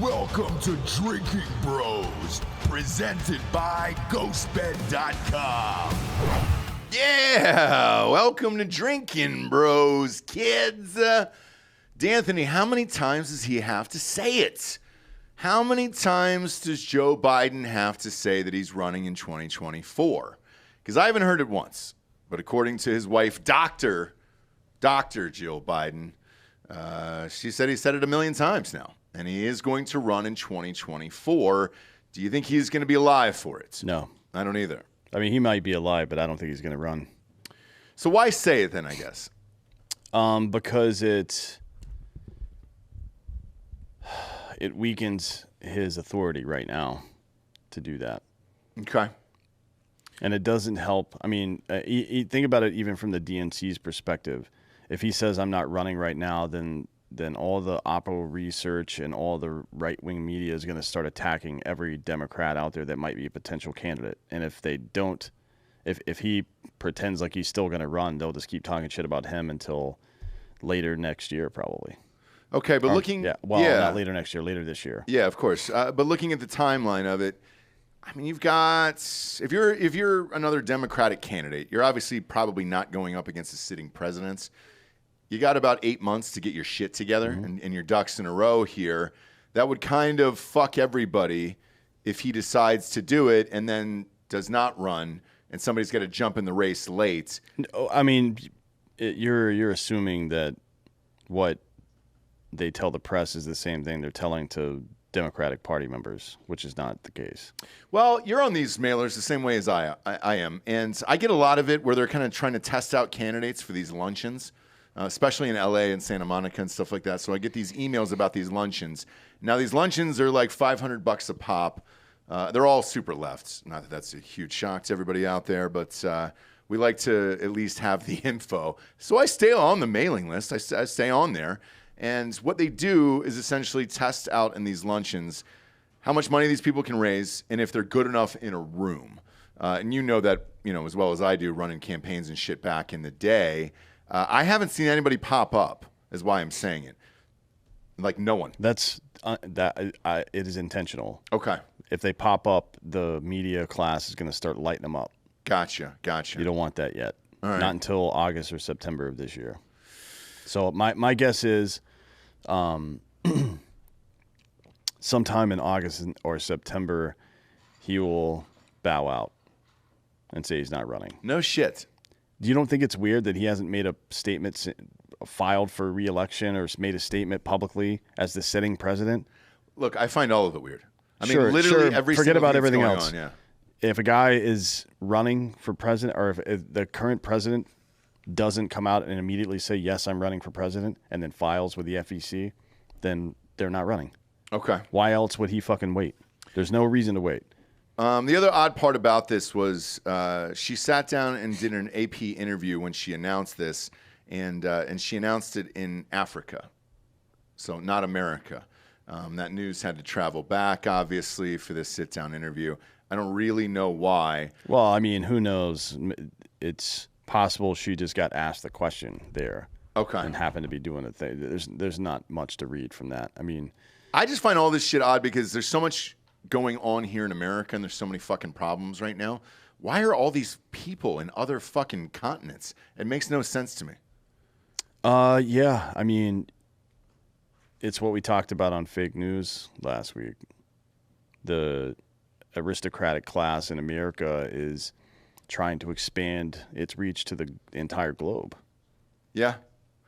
Welcome to Drinking Bros, presented by GhostBed.com. Yeah, welcome to Drinking Bros, kids. D'Anthony, how many times does he have to say it? How many times does Joe Biden have to say that he's running in 2024? Because I haven't heard it once. But according to his wife, Dr. Jill Biden, she said he said it a million times now. And he is going to run in 2024. Do you think he's going to be alive for it? No. I don't either. I mean, he might be alive, but I don't think he's going to run. So why say it then, I guess? Because it weakens his authority right now to do that. Okay. And it doesn't help. I mean, think about it even from the DNC's perspective. If he says, I'm not running right now, then all the Oppo research and all the right-wing media is going to start attacking every Democrat out there that might be a potential candidate. And if they don't, if he pretends like he's still going to run, they'll just keep talking shit about him until later next year, probably. Okay, but not later next year, later this year. Yeah, of course. But looking at the timeline of it, I mean, you've got, if you're another Democratic candidate, you're obviously probably not going up against the sitting presidents. You got about 8 months to get your shit together and your ducks in a row here. That would kind of fuck everybody if he decides to do it and then does not run and somebody's got to jump in the race late. I mean, you're assuming that what they tell the press is the same thing they're telling to Democratic Party members, which is not the case. Well, you're on these mailers the same way as I am. And I get a lot of it where they're kind of trying to test out candidates for these luncheons. Especially in LA and Santa Monica and stuff like that. So I get these emails about these luncheons. Now, these luncheons are like $500 a pop. They're all super left. Not that that's a huge shock to everybody out there, but we like to at least have the info. So I stay on the mailing list. I stay on there. And what they do is essentially test out in these luncheons how much money these people can raise and if they're good enough in a room. And you know that, as well as I do, running campaigns and shit back in the day. I haven't seen anybody pop up, is why I'm saying it. Like no one. It is intentional. Okay. If they pop up, the media class is going to start lighting them up. Gotcha. You don't want that yet. All right. Not until August or September of this year. So my guess is sometime in August or September, he will bow out and say he's not running. No shit. You don't think it's weird that he hasn't made a statement, filed for re-election, or made a statement publicly as the sitting president? Look, I find all of it weird. I mean, sure, literally every forget about everything else. On, yeah. If a guy is running for president, or if the current president doesn't come out and immediately say, yes, I'm running for president, and then files with the FEC, then they're not running. Okay. Why else would he fucking wait? There's no reason to wait. The other odd part about this was she sat down and did an AP interview when she announced this, and she announced it in Africa, so not America. That news had to travel back, obviously, for this sit-down interview. I don't really know why. Well, I mean, who knows? It's possible she just got asked the question there. Okay. And happened to be doing the thing. There's not much to read from that. I mean, I just find all this shit odd because there's so much going on here in America and there's so many fucking problems right now. Why are all these people in other fucking continents? It makes no sense to me. Yeah. I mean, it's what we talked about on fake news last week. The aristocratic class in America is trying to expand its reach to the entire globe. Yeah.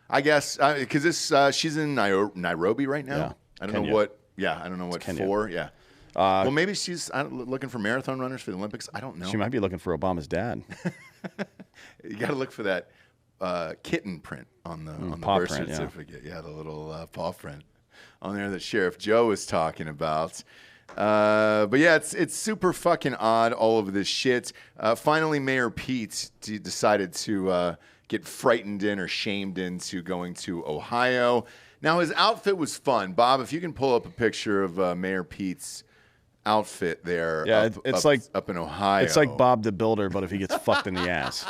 I guess because she's in Nairobi right now. Yeah. I don't know what. Yeah, I don't know what for. Yeah. Well, maybe she's looking for marathon runners for the Olympics. I don't know. She might be looking for Obama's dad. You got to look for that kitten print on the birth certificate. Yeah, the little paw print on there that Sheriff Joe was talking about. But yeah, it's super fucking odd, all of this shit. Finally, Mayor Pete decided to get frightened in or shamed into going to Ohio. Now, his outfit was fun. Bob, if you can pull up a picture of Mayor Pete's outfit there. Yeah, it's like up in Ohio. It's like Bob the Builder, but if he gets fucked in the ass.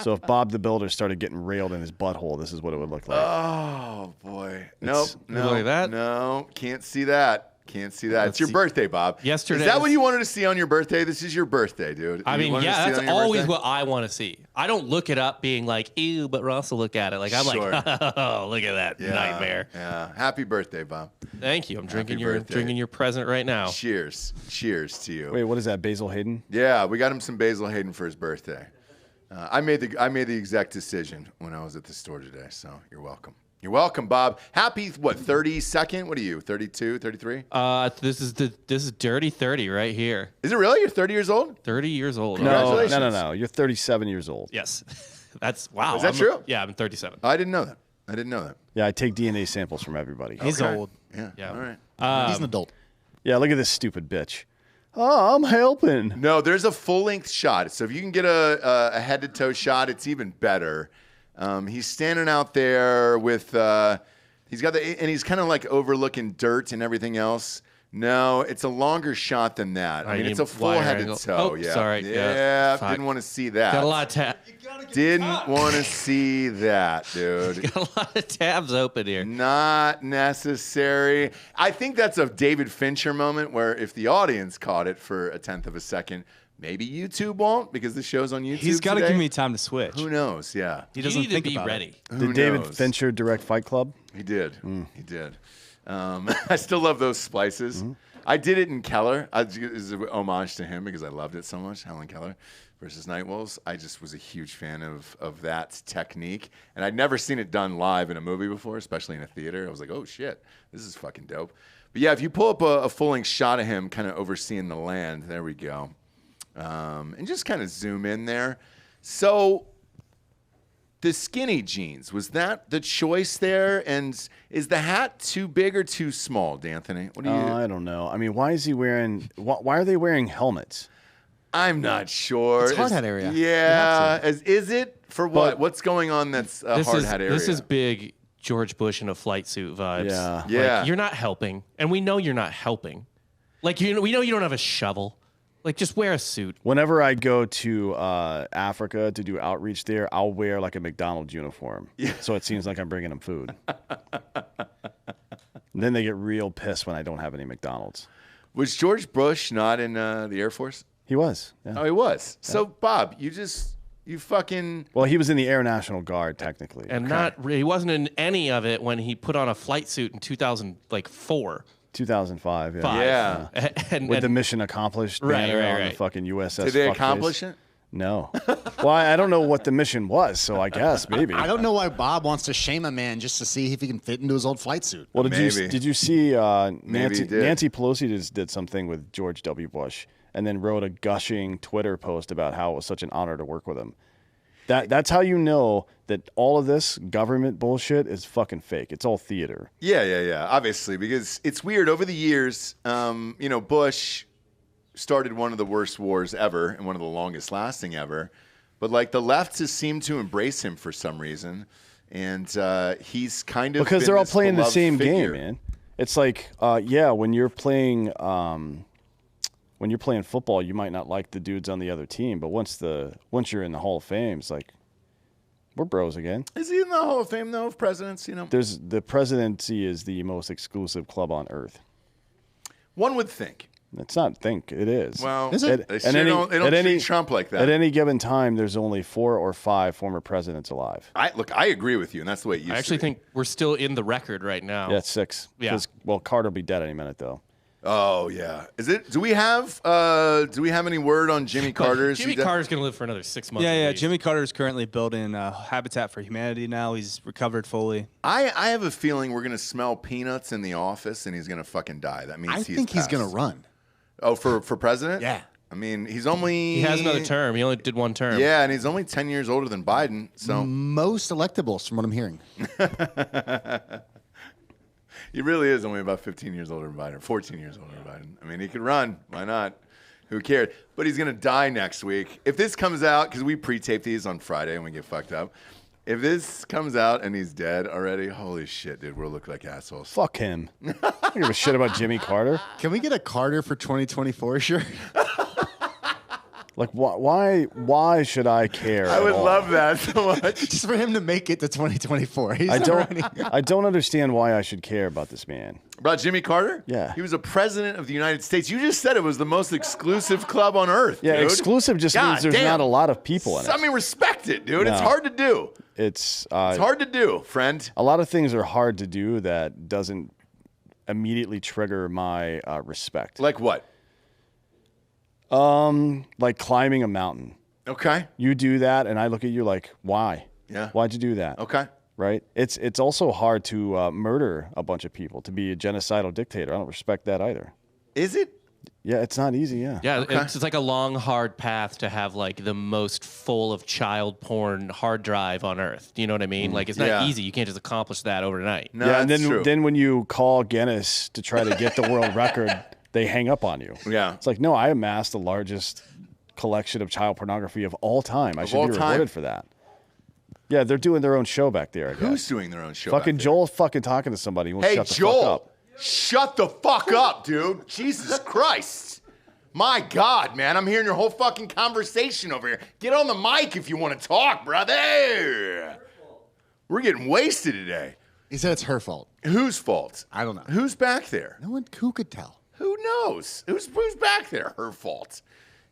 So if Bob the Builder started getting railed in his butthole, this is what it would look like. Oh boy, nope, no, like that? No, can't see that. Can't see that. It's your birthday, Bob. Yesterday. Is that what you wanted to see on your birthday? This is your birthday, dude. I mean, wanted to yeah, see it that's on your always birthday? what I want to see. I don't look it up being like, ew, but Russell, look at it. Like, I'm Sure. like, oh, look at that nightmare. Yeah. Happy birthday, Bob. Thank you. I'm drinking birthday. your present right now. Cheers. Cheers to you. Wait, what is that? Basil Hayden? Yeah, we got him some Basil Hayden for his birthday. I made the exact decision when I was at the store today, so you're welcome. You're welcome, Bob. Happy, 32nd? What are you, 32, 33? This is dirty 30 right here. Is it really? You're 30 years old? 30 years old. No, Congratulations. no. You're 37 years old. Yes. That's wow. Is that true? Yeah, I'm 37. I didn't know that. Yeah, I take DNA samples from everybody. He's Okay. old. Yeah. All right. He's an adult. Yeah, look at this stupid bitch. Oh, I'm helping. No, there's a full-length shot. So if you can get a head-to-toe shot, it's even better. He's standing out there with he's kind of like overlooking dirt and everything else. No, it's a longer shot than that. I mean, it's a full wire head angle. to toe. Oh, yeah. sorry. Yeah, Fuck. didn't want to see that. Got a lot of Didn't want to see that, dude. got a lot of tabs open here. Not necessary. I think that's a David Fincher moment where if the audience caught it for a tenth of a second, maybe YouTube won't because the show's on YouTube. He's got to today. give me time to switch. Who knows? Yeah. He You doesn't need to think be about ready. it. Who Did David knows? Fincher direct Fight Club? He did. He did. I still love those splices. I did it in Keller. It was an homage to him because I loved it so much. Helen Keller versus Night Wolves. I just was a huge fan of that technique. And I'd never seen it done live in a movie before, especially in a theater. I was like, oh, shit, this is fucking dope. But yeah, if you pull up a full-length shot of him kind of overseeing the land, there we go. And just kind of zoom in there. So the skinny jeans, was that the choice there? And is the hat too big or too small, D'Anthony? What do you? I don't know. I mean, why is he wearing? Why are they wearing helmets? I'm not sure. It's hard hat area. Yeah. Is it for what? What's going on that's a hard hat area? This is big George Bush in a flight suit vibes. Yeah. Yeah. Like, you're not helping, and we know you're not helping. Like we know you don't have a shovel. Like, just wear a suit. Whenever I go to Africa to do outreach there, I'll wear like a McDonald's uniform, so it seems like I'm bringing them food. And then they get real pissed when I don't have any McDonald's. Was George Bush not in the Air Force? He was. Yeah. Oh, he was. So, Bob, you fucking. Well, he was in the Air National Guard technically. And he wasn't in any of it when he put on a flight suit in 2004. 2005. Yeah. Five. Yeah. And With the mission accomplished banner on the fucking USS. Did they fuckface. accomplish it? No. Well, I don't know what the mission was, so I guess maybe. I don't know why Bob wants to shame a man just to see if he can fit into his old flight suit. Well, Maybe. did you see Maybe he did. Nancy Pelosi just did something with George W. Bush and then wrote a gushing Twitter post about how it was such an honor to work with him. That's how you know that all of this government bullshit is fucking fake. It's all theater. Yeah. Obviously, because it's weird. Over the years, Bush started one of the worst wars ever and one of the longest lasting ever. But like the left has seemed to embrace him for some reason, and he's kind of Because been they're all this playing the beloved same figure. game, man. It's like, when you're playing football, you might not like the dudes on the other team, but once you're in the Hall of Fame, it's like we're bros again. Is he in the Hall of Fame though of presidents? The presidency is the most exclusive club on earth. One would think. It's not think, it is. Well, Is it? they don't treat Trump like that. At any given time, there's only 4 or 5 former presidents alive. I agree with you, and that's the way it used I actually to be. think we're still in the record right now. Yeah, it's 6. Yeah. Well, Carter will be dead any minute, though. Oh yeah. Is it? Do we have any word on Jimmy Carter? Jimmy Carter's going to live for another 6 months. Yeah, at yeah. least. Jimmy Carter is currently building Habitat for Humanity now. He's recovered fully. I have a feeling we're gonna smell peanuts in the office, and he's gonna fucking die. That means I think he's going to run. Oh, for president? Yeah. I mean, he's only. He has another term. He only did one term. Yeah, and he's only 10 years older than Biden. So Most electables, from what I'm hearing. he really is only about 15 years older than Biden, 14 years older than Biden. I mean, he could run. Why not? Who cares? But he's going to die next week. If this comes out, because we pre-tape these on Friday and we get fucked up. If this comes out and he's dead already, holy shit, dude, we'll look like assholes. Fuck him. I don't give a shit about Jimmy Carter. Can we get a Carter for 2024 shirt? Like, why should I care? I at would all? love that so much. Just for him to make it to 2024. He's I not running. don't. I don't understand why I should care about this man. About Jimmy Carter? Yeah. He was a president of the United States. You just said it was the most exclusive club on earth. Yeah, dude. exclusive just God means there's damn. not a lot of people in it. I mean, respect it, dude. It's No. hard to do. It's It's hard to do, friend. a lot of things are hard to do that doesn't immediately trigger my respect. Like what? Like climbing a mountain. Okay. You do that, and I look at you like, why? Yeah. Why'd you do that? Okay. Right? It's also hard to murder a bunch of people, to be a genocidal dictator. I don't respect that either. Is it? Yeah, it's not easy. Yeah. Yeah, it's like a long, hard path to have like the most full of child porn hard drive on Earth. Do you know what I mean? Like it's not Yeah. easy. You can't just accomplish that overnight. No, Yeah, and that's then true. then when you call Guinness to try to get the world record, they hang up on you. Yeah. It's like, no, I amassed the largest collection of child pornography of all time. I should all be time? rewarded for that. Yeah, they're doing their own show back there. I Who's guess. doing their own show? Fucking back there? Joel fucking talking to somebody. He won't Hey, shut the fuck Joel. up. Shut the fuck up, dude. Jesus Christ. My God, man. I'm hearing your whole fucking conversation over here. Get on the mic if you want to talk, brother. We're getting wasted today. He said it's her fault. Whose fault? I don't know. Who's back there? No one who could tell. Who knows? Who's back there? Her fault.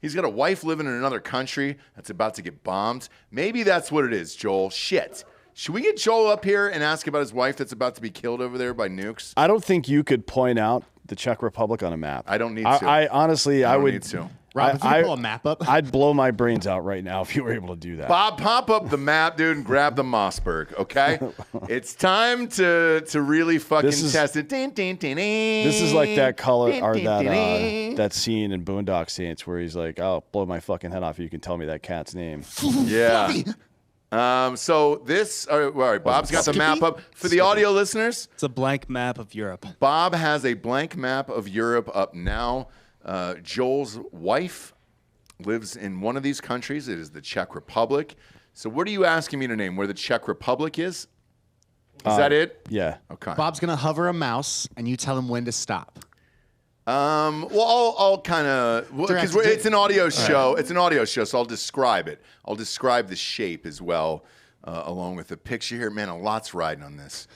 He's got a wife living in another country that's about to get bombed. Maybe that's what it is, Joel. Shit. Should we get Joel up here and ask about his wife that's about to be killed over there by nukes? I don't think you could point out the Czech Republic on a map. I don't need to. I honestly, I don't would. need to. Rob, if you I- pull a map up. I'd blow my brains out right now if you were able to do that. Bob, pop up the map, dude, and grab the Mossberg, okay? It's time to really fucking This is- test it. This is like that color or that scene in Boondock Saints where he's like, "I'll blow my fucking head off if you can tell me that cat's name." Yeah. So this, all right, Bob's got the map up. For the audio listeners, It's a blank map of Europe. Bob has a blank map of Europe up now. Joel's wife lives in one of these countries. It is the Czech Republic. So what are you asking me to name? Where the Czech Republic is? Is that it? Yeah. Okay. Bob's gonna hover a mouse, and you tell him when to stop. Well, I'll kind of because it's an audio show. It's an audio show, so I'll describe it. I'll describe the shape as well, along with the picture here. Man, a lot's riding on this.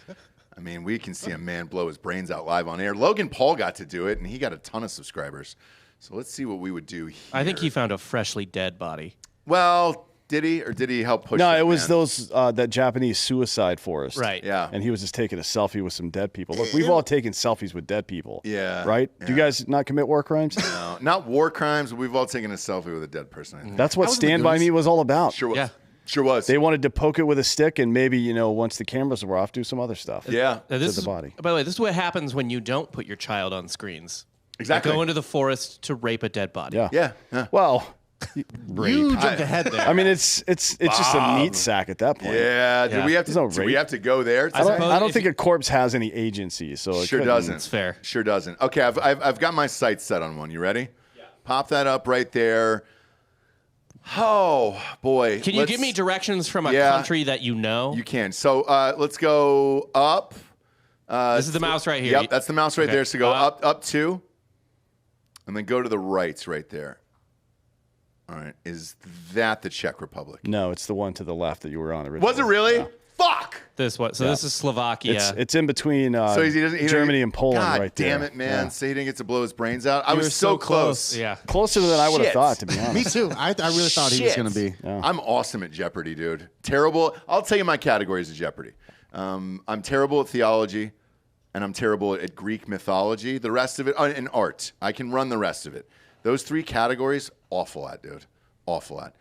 I mean, we can see a man blow his brains out live on air. Logan Paul got to do it, and he got a ton of subscribers. So let's see what we would do here. I think he found a freshly dead body. Well, did he, or did he help push? No, this it was man? those that Japanese suicide forest. Right. Yeah. And he was just taking a selfie with some dead people. Look, we've all taken selfies with dead people. Yeah. Right? Do you guys not commit war crimes? No, not war crimes, but we've all taken a selfie with a dead person. I think. That's what was in the Stand By Goonies. Me was all about. Sure was. Yeah. Sure was. They wanted to poke it with a stick and maybe, once the cameras were off, do some other stuff. yeah. Now, To this the is, body. By the way, this is what happens when you don't put your child on screens. Exactly. Go into the forest to rape a dead body. Yeah. Yeah. Yeah. Well, You rape. jumped ahead there. I mean, it's just a meat sack at that point. Yeah. Do Yeah. we have to? There's no Do we rape. have to go there? I suppose I don't if think you- a corpse has any agency, so it Sure couldn't- doesn't. It's fair. Sure doesn't. Okay, I've got my sights set on one. You ready? Yeah. Pop that up right there. Oh boy. Can you give me directions from a Yeah. country that you know? You can. So let's go up. This is the mouse right here. Yep, that's the mouse right Okay. there. So go up two, and then go to the right there. All right. Is that the Czech Republic? No, it's the one to the left that you were on originally. Was it really? Yeah. Fuck. This what? So this is Slovakia. It's in between So he doesn't. Germany and Poland God right there. damn it, man! Yeah. So he didn't get to blow his brains out. I You was were so so close. close. yeah. Closer than I would have Shit. thought, to be honest. Me too. I really thought he was Shit. gonna be. I'm awesome at Jeopardy, dude. Terrible. I'll tell you my categories of Jeopardy. I'm terrible at theology, and I'm terrible at Greek mythology. The rest of it, and art. I can run the rest of it. Those three categories, awful at, dude. Awful at.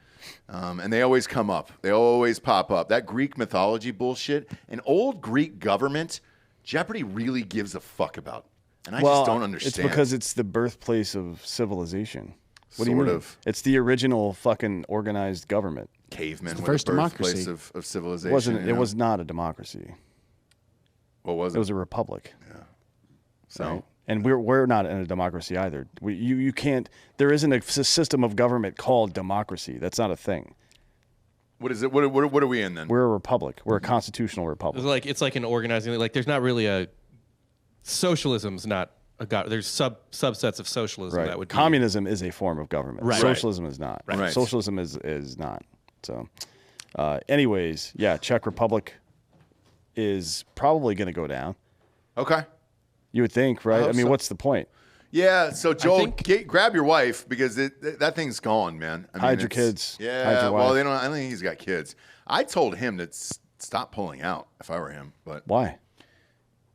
And they always come up. They always pop up. That Greek mythology bullshit, an old Greek government, Jeopardy really gives a fuck about. And I just don't understand. It's because it's the birthplace of civilization. What do you Sort mean? of. It's the original fucking organized government. cavemen the were first the birthplace democracy. of civilization. It wasn't. you It know? was not a democracy. What was it? It was a republic. so. Right? And we're not in a democracy either. You can't. There isn't a system of government called democracy. That's not a thing. What is it? What are we in then? We're a republic. We're a constitutional republic. It's like an organizing. Like there's not really a socialism's not there's subsets of socialism Right. that would be. Communism is a form of government. Right. Socialism is not. Right. Socialism is not. So, anyways, yeah, Czech Republic is probably going to go down. Okay. You would think, right? I hope mean, so. what's the point? Yeah, so Joel, think- grab your wife because that thing's gone, man. I mean, Hide your it's- kids. Yeah, Hide your well, wife. they don't. I don't think he's got kids. I told him to stop pulling out if I were him, but Why?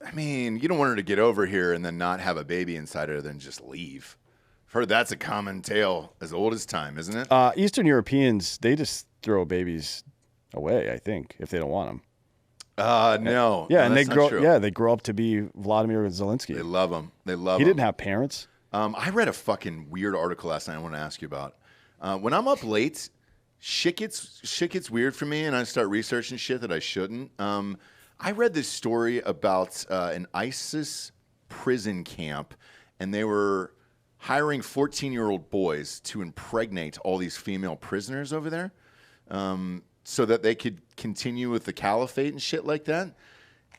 I mean, you don't want her to get over here and then not have a baby inside her, then just leave. I've heard that's a common tale as old as time, isn't it? Eastern Europeans, they just throw babies away, I think, if they don't want them. No. Yeah, No, and they that's not grow. true. Yeah, they grow up to be Vladimir They Zelensky. love him. They love He him. didn't have parents. I read a fucking weird article last night I want to ask you about. When I'm up late, shit gets weird for me, and I start researching shit that I shouldn't. I read this story about an ISIS prison camp, and they were hiring 14-year-old boys to impregnate all these female prisoners over there so that they could continue with the caliphate and shit like that.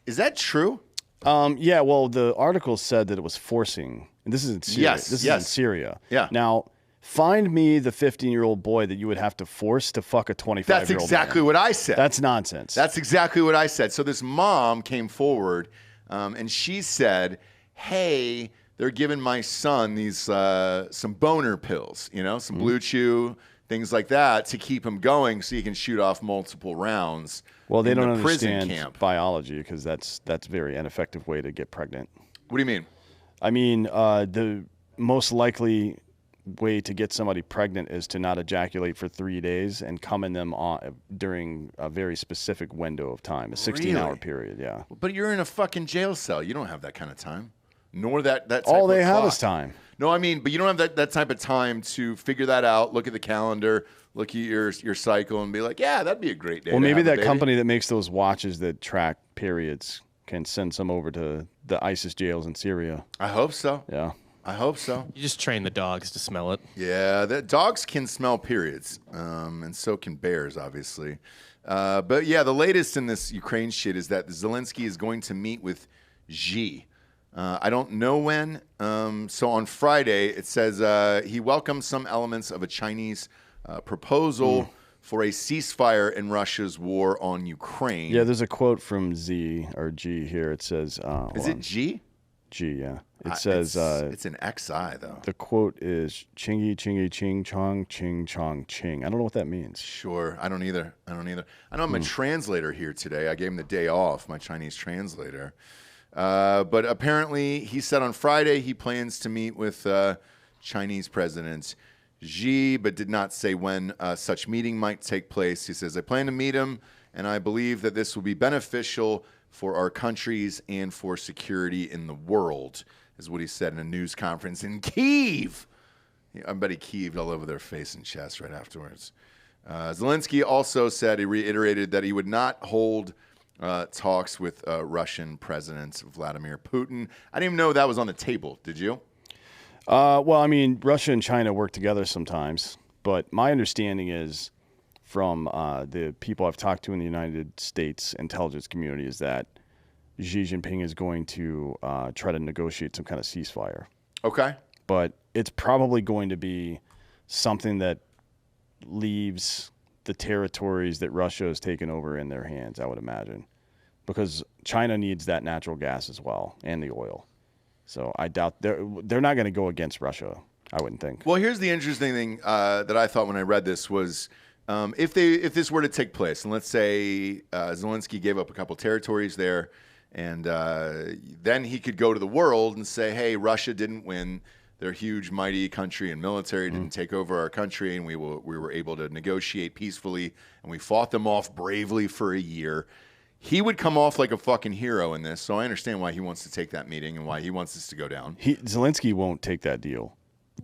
Is that true? Yeah, well, the article said that it was forcing. And this is in Syria. Yes, This is yes. in Syria. Yeah. Now, find me the 15-year-old boy that you would have to force to fuck a 25-year-old That's exactly what I said. That's nonsense. That's exactly what I said. So this mom came forward, and she said, "Hey, they're giving my son these some boner pills, some Blue Chew, things like that, to keep him going, so he can shoot off multiple rounds." well, they in don't the prison understand camp. biology because that's a very ineffective way to get pregnant. What do you mean? I mean, the most likely way to get somebody pregnant is to not ejaculate for 3 days and come in them during a very specific window of time, a 16-hour Really? period. Yeah. But you're in a fucking jail cell. You don't have that kind of time, nor that type All of they have clock. is time. No, I mean, but you don't have that type of time to figure that out. Look at the calendar, look at your cycle, and be like, yeah, that'd be a great day. Well, to maybe have a that baby. company that makes those watches that track periods can send some over to the ISIS jails in Syria. I hope so. Yeah. I hope so. You just train the dogs to smell it. Yeah, dogs can smell periods, and so can bears, obviously. But yeah, the latest in this Ukraine shit is that Zelensky is going to meet with Xi. I don't know when. So on Friday, it says he welcomes some elements of a Chinese proposal for a ceasefire in Russia's war on Ukraine. Yeah, there's a quote from Z or G here. It says, Is it G? G, yeah. It says, it's an XI, though. the quote is chingy, chingy, ching, chong, ching, chong, ching. I don't know what that means. Sure. I don't either. I know I'm a translator here today. I gave him the day off, my Chinese translator. But apparently, he said on Friday he plans to meet with Chinese President Xi, but did not say when such meeting might take place. He says, I plan to meet him, and I believe that this will be beneficial for our countries and for security in the world, is what he said in a news conference in Kyiv. I bet he Kyived all over their face and chest right afterwards. Zelensky also said, he reiterated that he would not hold talks with Russian President Vladimir Putin. I didn't even know that was on the table. Did you? Well, I mean, Russia and China work together sometimes, but my understanding is from the people I've talked to in the United States intelligence community is that Xi Jinping is going to try to negotiate some kind of ceasefire. Okay. But it's probably going to be something that leaves the territories that Russia has taken over in their hands, I would imagine, because China needs that natural gas as well and the oil. So I doubt they're not going to go against Russia, I wouldn't think. Well, here's the interesting thing that I thought when I read this was if this were to take place, and let's say Zelensky gave up a couple territories there, and then he could go to the world and say, hey, Russia didn't win. Their huge, mighty country and military didn't take over our country, and we were able to negotiate peacefully, and we fought them off bravely for a year. He would come off like a fucking hero in this, so I understand why he wants to take that meeting and why he wants this to go down. Zelensky won't take that deal.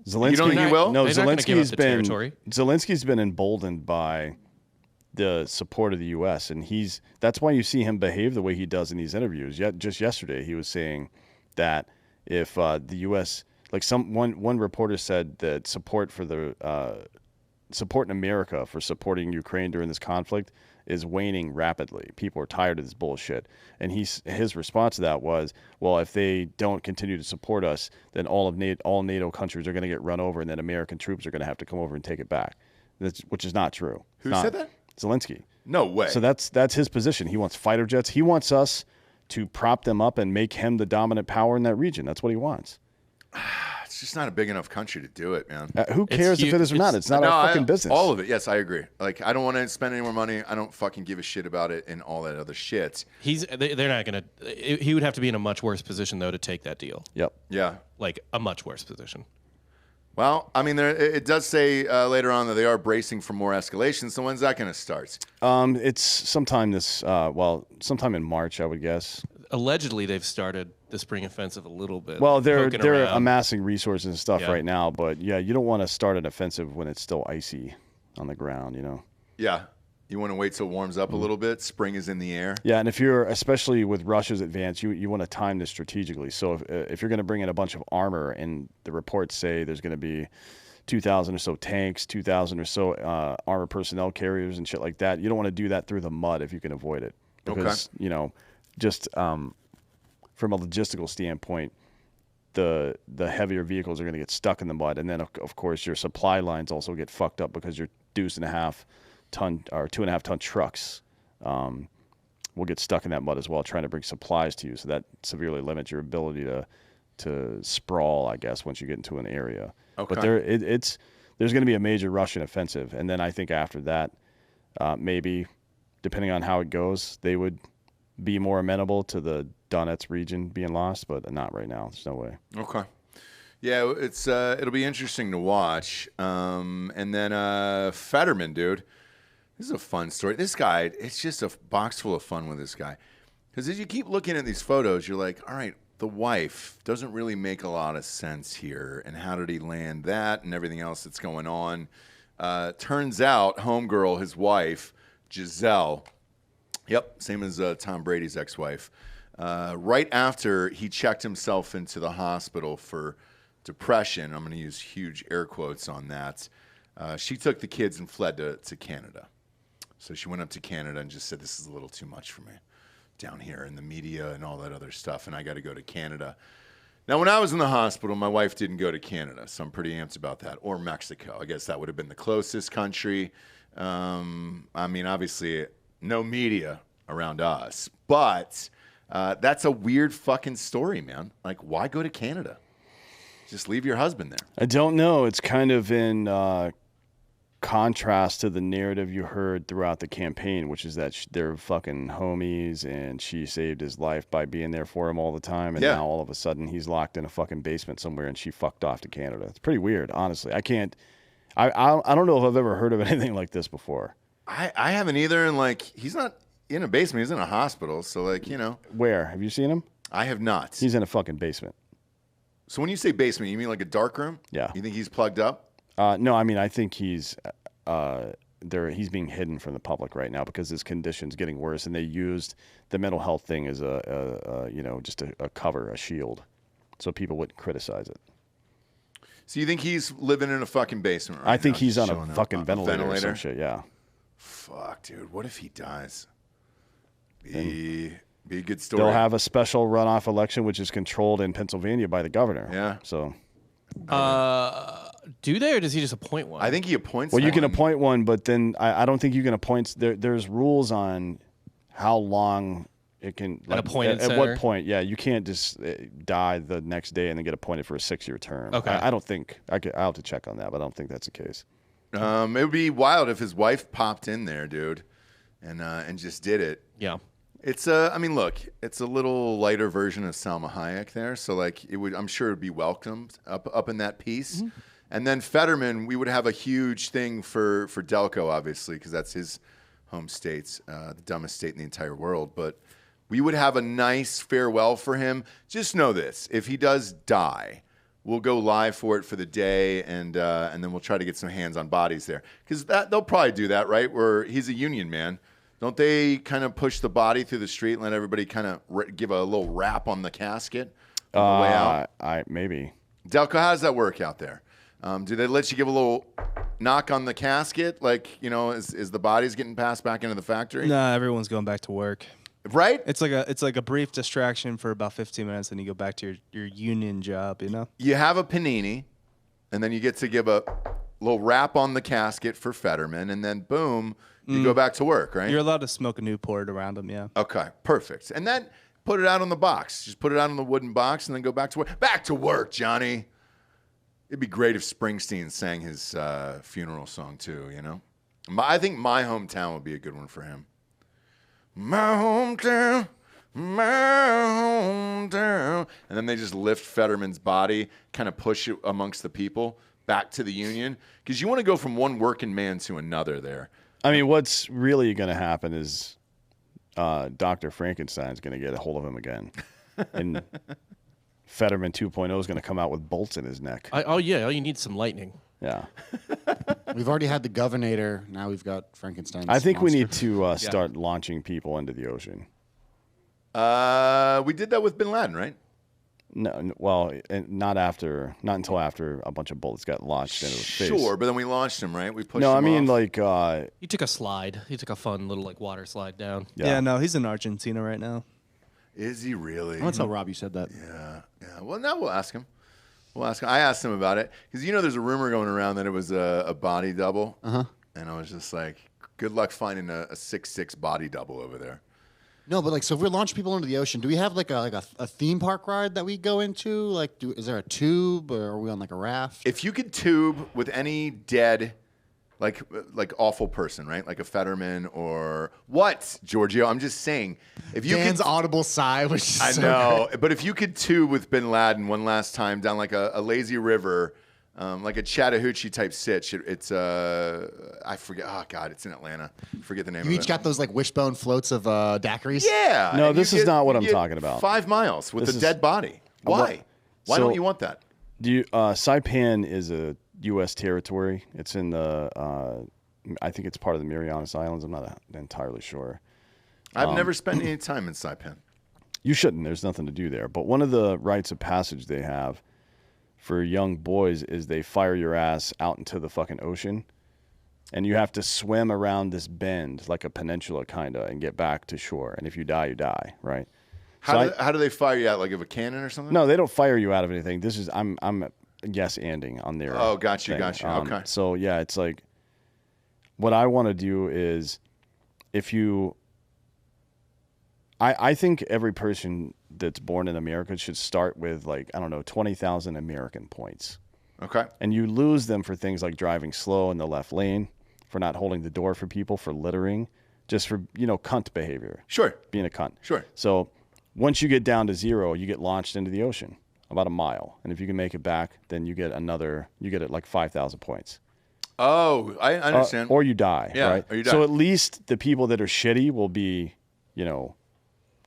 Zelensky, You don't think he will? No, They're not gonna give up the territory. Zelensky's been emboldened by the support of the U.S. and that's why you see him behave the way he does in these interviews. Yet just yesterday, he was saying that if the U.S. like one reporter said that support in America for supporting Ukraine during this conflict is waning rapidly. People are tired of this bullshit. And his response to that was, well, if they don't continue to support us, then all NATO countries are going to get run over, and then American troops are going to have to come over and take it back. Which is not true. Who said that? Zelensky. No way. So that's his position. He wants fighter jets. He wants us to prop them up and make him the dominant power in that region. That's what he wants. It's just not a big enough country to do it, man. Who cares if it is or not? It's not our fucking business. All of it. Yes, I agree. Like, I don't want to spend any more money. I don't fucking give a shit about it and all that other shit. They're not gonna. He would have to be in a much worse position though to take that deal. Yep. Yeah. Like a much worse position. Well, I mean, it does say later on that they are bracing for more escalation. So when's that going to start? It's sometime sometime in March, I would guess. Allegedly, they've started the spring offensive a little bit. Well, they're around. amassing resources and stuff Yeah. right now, but yeah, you don't want to start an offensive when it's still icy on the ground, you know. Yeah. You want to wait till it warms up a little bit. Spring is in the air. Yeah, and if you're, especially with Russia's advance, you want to time this strategically. So if you're going to bring in a bunch of armor, and the reports say there's going to be 2,000 or so tanks, 2,000 or so armor personnel carriers and shit like that, you don't want to do that through the mud if you can avoid it. Because, you know, just from a logistical standpoint, the heavier vehicles are going to get stuck in the mud. And then, of course, your supply lines also get fucked up because your 2.5 ton trucks will get stuck in that mud as well, trying to bring supplies to you. So that severely limits your ability to sprawl, I guess, once you get into an area. Okay. But there's going to be a major Russian offensive, and then I think after that, maybe, depending on how it goes, they would be more amenable to the Donetsk region being lost, but not right now. There's no way. Okay. Yeah, it'll be interesting to watch. And then Fetterman, dude. This is a fun story. This guy, it's just a box full of fun with this guy. Because as you keep looking at these photos, you're like, all right, the wife doesn't really make a lot of sense here. And how did he land that and everything else that's going on? Turns out, homegirl, his wife, Giselle, yep, same as Tom Brady's ex-wife, right after he checked himself into the hospital for depression, I'm going to use huge air quotes on that, she took the kids and fled to Canada. So she went up to Canada and just said, this is a little too much for me down here in the media and all that other stuff, and I got to go to Canada. Now, when I was in the hospital, my wife didn't go to Canada, so I'm pretty amped about that, or Mexico. I guess that would have been the closest country. I mean, obviously, no media around us, but that's a weird fucking story, man. Like, why go to Canada? Just leave your husband there. I don't know. It's kind of in contrast to the narrative you heard throughout the campaign, which is that they're fucking homies and she saved his life by being there for him all the time. And now all of a sudden he's locked in a fucking basement somewhere and she fucked off to Canada. It's pretty weird, honestly. I don't know if I've ever heard of anything like this before. I haven't either. And like, he's not in a basement. He's in a hospital. So like, you know. Where? Have you seen him? I have not. He's in a fucking basement. So when you say basement, you mean like a dark room? Yeah. You think he's plugged up? No, I mean, I think he's being hidden from the public right now because his condition's getting worse, and they used the mental health thing as just a cover, a shield, so people wouldn't criticize it. So you think he's living in a fucking basement right now? I think he's on a Showing up fucking ventilator or ventilator? some shit, yeah. Fuck, dude. What if he dies? Be a good story. They'll have a special runoff election, which is controlled in Pennsylvania by the governor. Yeah. So. Do they, or does he just appoint one? I think he appoints Well, you one. can appoint one, but then I don't think you can appoint. There's rules on how long it can. An appointed at what senator? point? Yeah, you can't just die the next day and then get appointed for a 6-year term. Okay. I don't think. I'll have to check on that, but I don't think that's the case. It would be wild if his wife popped in there, dude, and just did it. Yeah. It's I mean, look, it's a little lighter version of Salma Hayek there, so like it would, I'm sure it'd be welcomed up in that piece. Mm-hmm. And then Fetterman, we would have a huge thing for Delco, obviously, because that's his home state, the dumbest state in the entire world. But we would have a nice farewell for him. Just know this: if he does die, we'll go live for it for the day, and then we'll try to get some hands-on bodies there, because they'll probably do that, right? Where he's a union man. Don't they kind of push the body through the street and let everybody kind of give a little wrap on the casket on the way out? Maybe. Delco, how does that work out there? Do they let you give a little knock on the casket? Like, you know, is the bodies getting passed back into the factory? Nah, everyone's going back to work. Right? It's like a brief distraction for about 15 minutes, and you go back to your union job. You know. You have a panini, and then you get to give a little wrap on the casket for Fetterman, and then boom, you go back to work, right? You're allowed to smoke a Newport around them. Yeah. Okay, perfect. And then put it out on the box. Just put it out on the wooden box, and then go back to work. Back to work, Johnny. It'd be great if Springsteen sang his funeral song too. You know, I think My Hometown would be a good one for him. My hometown, my hometown. And then they just lift Fetterman's body, kind of push it amongst the people back to the Union. Because you want to go from one working man to another there. I mean, what's really going to happen is Dr. Frankenstein's going to get a hold of him again. And Fetterman 2.0 is going to come out with bolts in his neck. Oh, yeah. You need some lightning. Yeah. We've already had the Governator. Now we've got Frankenstein's I think we monster. need to start launching people into the ocean. We did that with Bin Laden, right? No, well, not until after a bunch of bullets got launched into his face. Sure, but then we launched him, right? We pushed No, him I mean off. like He took a slide. He took a fun little like water slide down. Yeah. No, he's in Argentina right now. Is he really? I'm gonna tell Rob you said that. Yeah. Well, now we'll ask him. I asked him about it because there's a rumor going around that it was a body double. And I was just like, good luck finding a 6'6" body double over there. No, but like, so if we launch people into the ocean, do we have like a theme park ride that we go into? Like, is there a tube, or are we on like a raft? If you could tube with any dead, like awful person, right? Like a Fetterman or what, Giorgio? I'm just saying. If you Dan's could, audible sigh, which is I so know, great. but if you could tube with Bin Laden one last time down like a lazy river, like a Chattahoochee type sitch, it's I forget. Oh God, it's in Atlanta. Forget the name. You of each it. got those like wishbone floats of daiquiris. Yeah. No, and you this is not what I'm talking about. 5 miles with This a is- dead body. Why? Why So- don't you want that? Saipan is a U.S. territory. It's in the I think it's part of the Marianas Islands. I'm not entirely sure. I've never spent any time in Saipan. You shouldn't. There's nothing to do there. But one of the rites of passage they have for young boys is they fire your ass out into the fucking ocean, and you have to swim around this bend like a peninsula kind of and get back to shore. And if you die, you die, right? How do they fire you out? Like of a cannon or something? No, they don't fire you out of anything. This is I'm yes-anding on their Oh, got you. thing. Okay. So yeah, it's like what I want to do is if you I think every person that's born in America should start with like, I don't know, 20,000 American points. Okay. And you lose them for things like driving slow in the left lane, for not holding the door for people, for littering, just for, cunt behavior. Sure. Being a cunt. Sure. So once you get down to 0, you get launched into the ocean about a mile. And if you can make it back, then you get like 5,000 points. Oh, I understand. Or you die, Yeah, right? or you die. So at least the people that are shitty will be,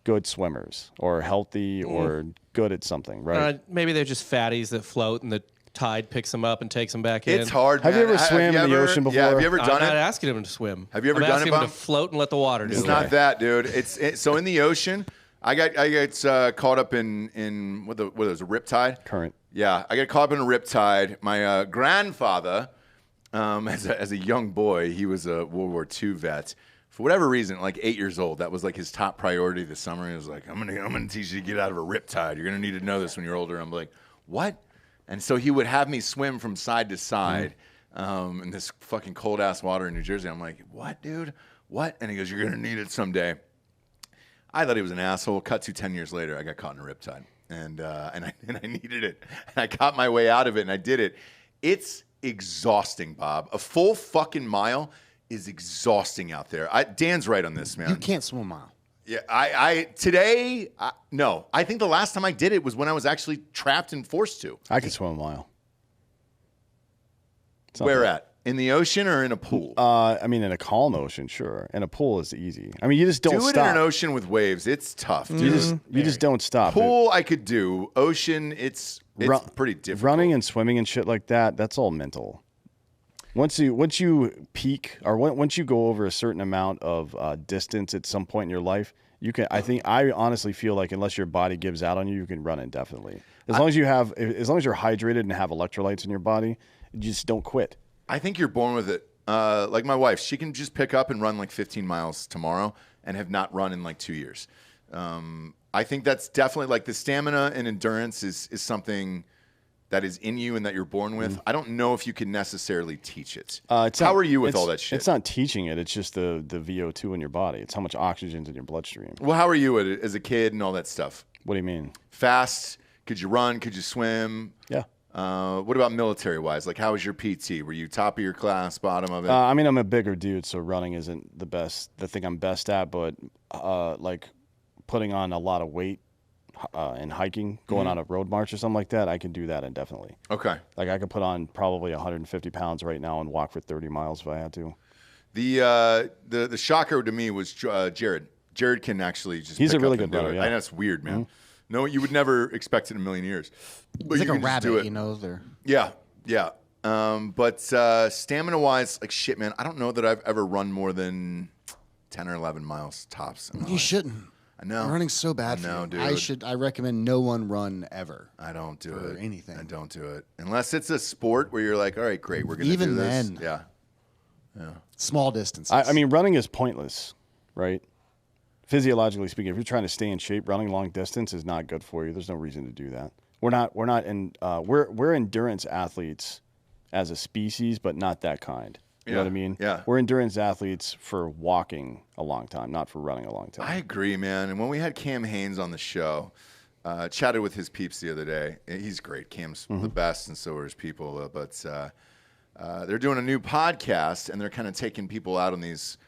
good swimmers or healthy or good at something, right? Maybe they're just fatties that float and the tide picks them up and takes them back in. It's hard. Have you man. ever swam in the ocean Yeah. Have before? you ever I'm done not it? asking them to swim. Have you ever I'm done it, asking them Bob? to float and let the water do It's it. not that, dude. So in the ocean, I got caught up in what was a riptide? Current. Yeah, I got caught up in a riptide. My grandfather, as a young boy, he was a World War II vet. For whatever reason, like 8 years old, that was like his top priority this summer. He was like, I'm gonna teach you to get out of a riptide. You're gonna need to know this when you're older. I'm like, what? And so he would have me swim from side to side in this fucking cold ass water in New Jersey. I'm like, what, dude? What? And he goes, you're gonna need it someday. I thought he was an asshole. Cut to 10 years later, I got caught in a riptide, and I needed it. And I got my way out of it, and I did it. It's exhausting, Bob. A full fucking mile is exhausting out there. Dan's right on this, man. You can't swim a mile. Yeah, no. I think the last time I did it was when I was actually trapped and forced to. I can swim a mile. It's not Where bad. at? In the ocean or in a pool? I mean, in a calm ocean, sure. In a pool is easy. I mean, you just don't do it stop. in an ocean with waves. It's tough, dude. You just don't stop. Pool I could do. Ocean, it's pretty difficult. Running and swimming and shit like that, that's all mental. Once you peak or once you go over a certain amount of distance at some point in your life, you can. I honestly feel like unless your body gives out on you, you can run indefinitely. As long as you're hydrated and have electrolytes in your body, you just don't quit. I think you're born with it. Like my wife, she can just pick up and run like 15 miles tomorrow and have not run in like 2 years. I think that's definitely like the stamina and endurance is something that is in you and that you're born with. I don't know if you can necessarily teach it. How are you with all that shit? It's not teaching it. It's just the VO2 in your body. It's how much oxygen's in your bloodstream. Well, how are you at it as a kid and all that stuff? What do you mean? Fast? Could you run? Could you swim? Yeah. What about military-wise? Like, how was your PT? Were you top of your class, bottom of it? I mean, I'm a bigger dude, so running isn't the thing I'm best at, but like putting on a lot of weight and hiking, going on a road march or something like that, I can do that indefinitely. Okay. Like I could put on probably 150 pounds right now and walk for 30 miles if I had to. The shocker to me was Jared. Jared can actually just. He's pick a really up and good do runner. it. Yeah. I know it's weird, man. No, you would never expect it in a million years. But It's you like a can just do rabbit, it. you know. They're Yeah, yeah. But stamina-wise, like shit, man. I don't know that I've ever run more than 10 or 11 miles tops. You shouldn't. I know. You're running so bad. I know, for you. dude. I recommend no one run ever. I don't do For it. anything. I don't do it unless it's a sport where you're like, all right, great, we're gonna Even do this. then. Yeah. Small distances. I mean, running is pointless, right? Physiologically speaking, if you're trying to stay in shape, running long distance is not good for you. There's no reason to do that. We're endurance athletes as a species, but not that kind. You know what I mean? Yeah. We're endurance athletes for walking a long time, not for running a long time. I agree, man. And when we had Cam Haynes on the show, chatted with his peeps the other day. He's great. Cam's the best, and so are his people. But they're doing a new podcast, and they're kind of taking people out on these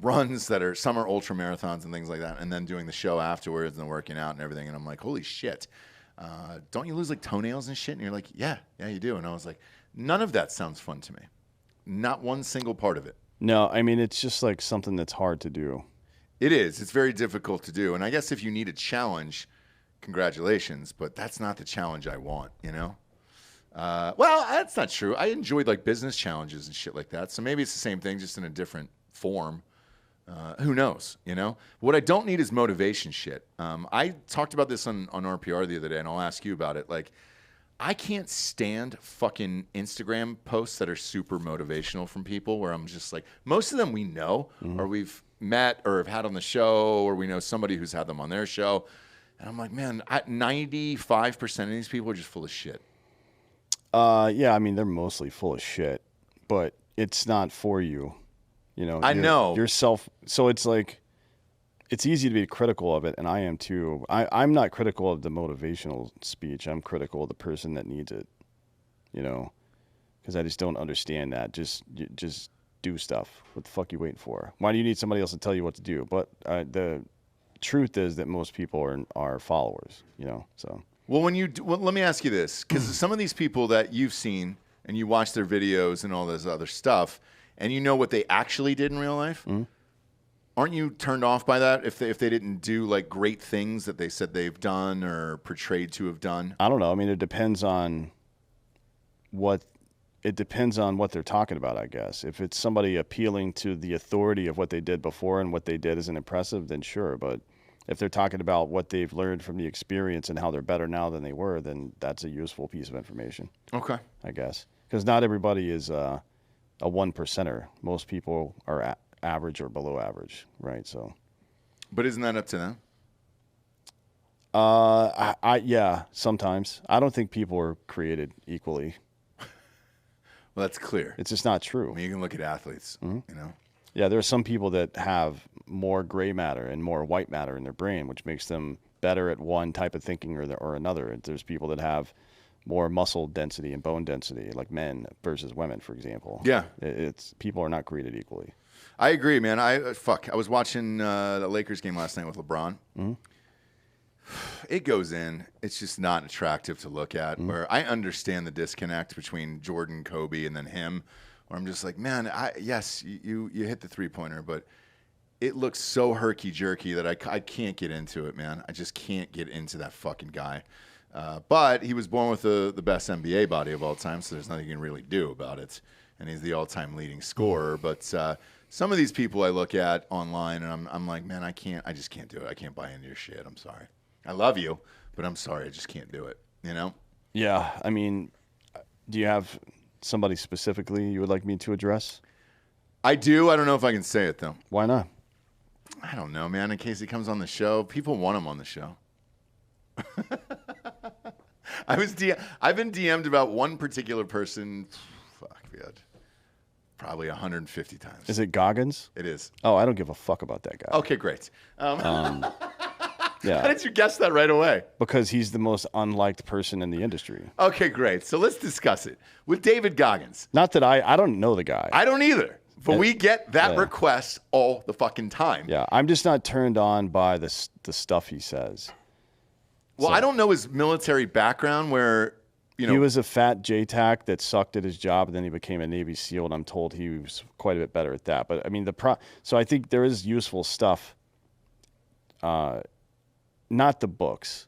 runs that are some are ultra marathons and things like that, and then doing the show afterwards and working out and everything. And I'm like, holy shit, don't you lose like toenails and shit? And you're like, yeah, you do. And I was like, none of that sounds fun to me. Not one single part of it. No, I mean, it's just like something that's hard to do. It is. It's very difficult to do. And I guess if you need a challenge, congratulations, but that's not the challenge I want, you know? Well, that's not true. I enjoyed like business challenges and shit like that. So maybe it's the same thing, just in a different form. Who knows, you know? What I don't need is motivation shit. I talked about this on RPR the other day, and I'll ask you about it. Like, I can't stand fucking Instagram posts that are super motivational from people where I'm just like, most of them we know or we've met or have had on the show or we know somebody who's had them on their show. And I'm like, man, 95% of these people are just full of shit. Yeah, I mean, they're mostly full of shit, but it's not for you. You know, I know. Yourself. So it's like, it's easy to be critical of it, and I am too. I'm not critical of the motivational speech. I'm critical of the person that needs it, you know, because I just don't understand that. Just do stuff. What the fuck are you waiting for? Why do you need somebody else to tell you what to do? But the truth is that most people are followers, you know, so. Well, let me ask you this, because some of these people that you've seen and you watch their videos and all this other stuff, and you know what they actually did in real life, aren't you turned off by that if they didn't do like great things that they said they've done or portrayed to have done? I don't know. I mean, it depends on what they're talking about, I guess. If it's somebody appealing to the authority of what they did before and what they did isn't impressive, then sure. But if they're talking about what they've learned from the experience and how they're better now than they were, then that's a useful piece of information. Okay. I guess. Because not everybody is a 1%er. Most people are average or below average, right? So. But isn't that up to them? Yeah, sometimes. I don't think people are created equally. Well, that's clear. It's just not true. I mean, you can look at athletes, you know? Yeah, there are some people that have more gray matter and more white matter in their brain, which makes them better at one type of thinking or another. There's people that have more muscle density and bone density, like men versus women, for example. Yeah. People are not created equally. I agree, man. I was watching the Lakers game last night with LeBron. It goes in. It's just not attractive to look at. Where I understand the disconnect between Jordan, Kobe, and then him. Where I'm just like, man, yes, you hit the 3-pointer, but it looks so herky-jerky that I can't get into it, man. I just can't get into that fucking guy. But he was born with the best NBA body of all time, so there's nothing you can really do about it. And he's the all-time leading scorer. But some of these people I look at online, and I'm like, man, I just can't do it. I can't buy into your shit. I'm sorry. I love you, but I'm sorry. I just can't do it, you know? Yeah, I mean, do you have somebody specifically you would like me to address? I do. I don't know if I can say it though. Why not? I don't know, man. In case he comes on the show, people want him on the show. I've been DM'd about one particular person. Fuck, man. Probably 150 times. Is it Goggins? It is. Oh, I don't give a fuck about that guy. Okay, great. Yeah. How did you guess that right away? Because he's the most unliked person in the industry. Okay, great. So let's discuss it with David Goggins. Not that I don't know the guy. I don't either, but we get that Yeah. request all the fucking time. Yeah, I'm just not turned on by the stuff he says. Well, I don't know his military background where, you know. He was a fat JTAC that sucked at his job, and then he became a Navy SEAL, and I'm told he was quite a bit better at that. But, I mean, so I think there is useful stuff, not the books.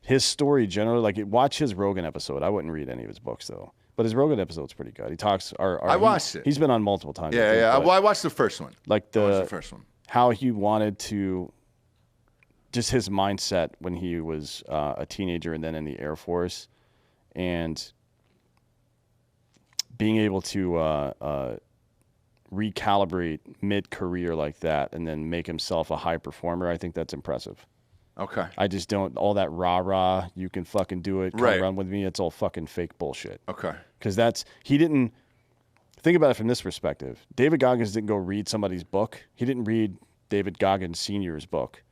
His story generally, like, watch his Rogan episode. I wouldn't read any of his books, though. But his Rogan episode's pretty good. He talks. I watched it. He's been on multiple times. I Yeah, think, yeah. but Well, I watched the first one. like I watched the first one. how he wanted to, just his mindset when he was a teenager and then in the Air Force, and being able to recalibrate mid-career like that and then make himself a high performer. I think that's impressive. Okay. I just don't, all that rah-rah, you can fucking do it, come Right. run with me, it's all fucking fake bullshit. Okay. Because he didn't, think about it from this perspective. David Goggins didn't go read somebody's book. He didn't read David Goggins Sr.'s book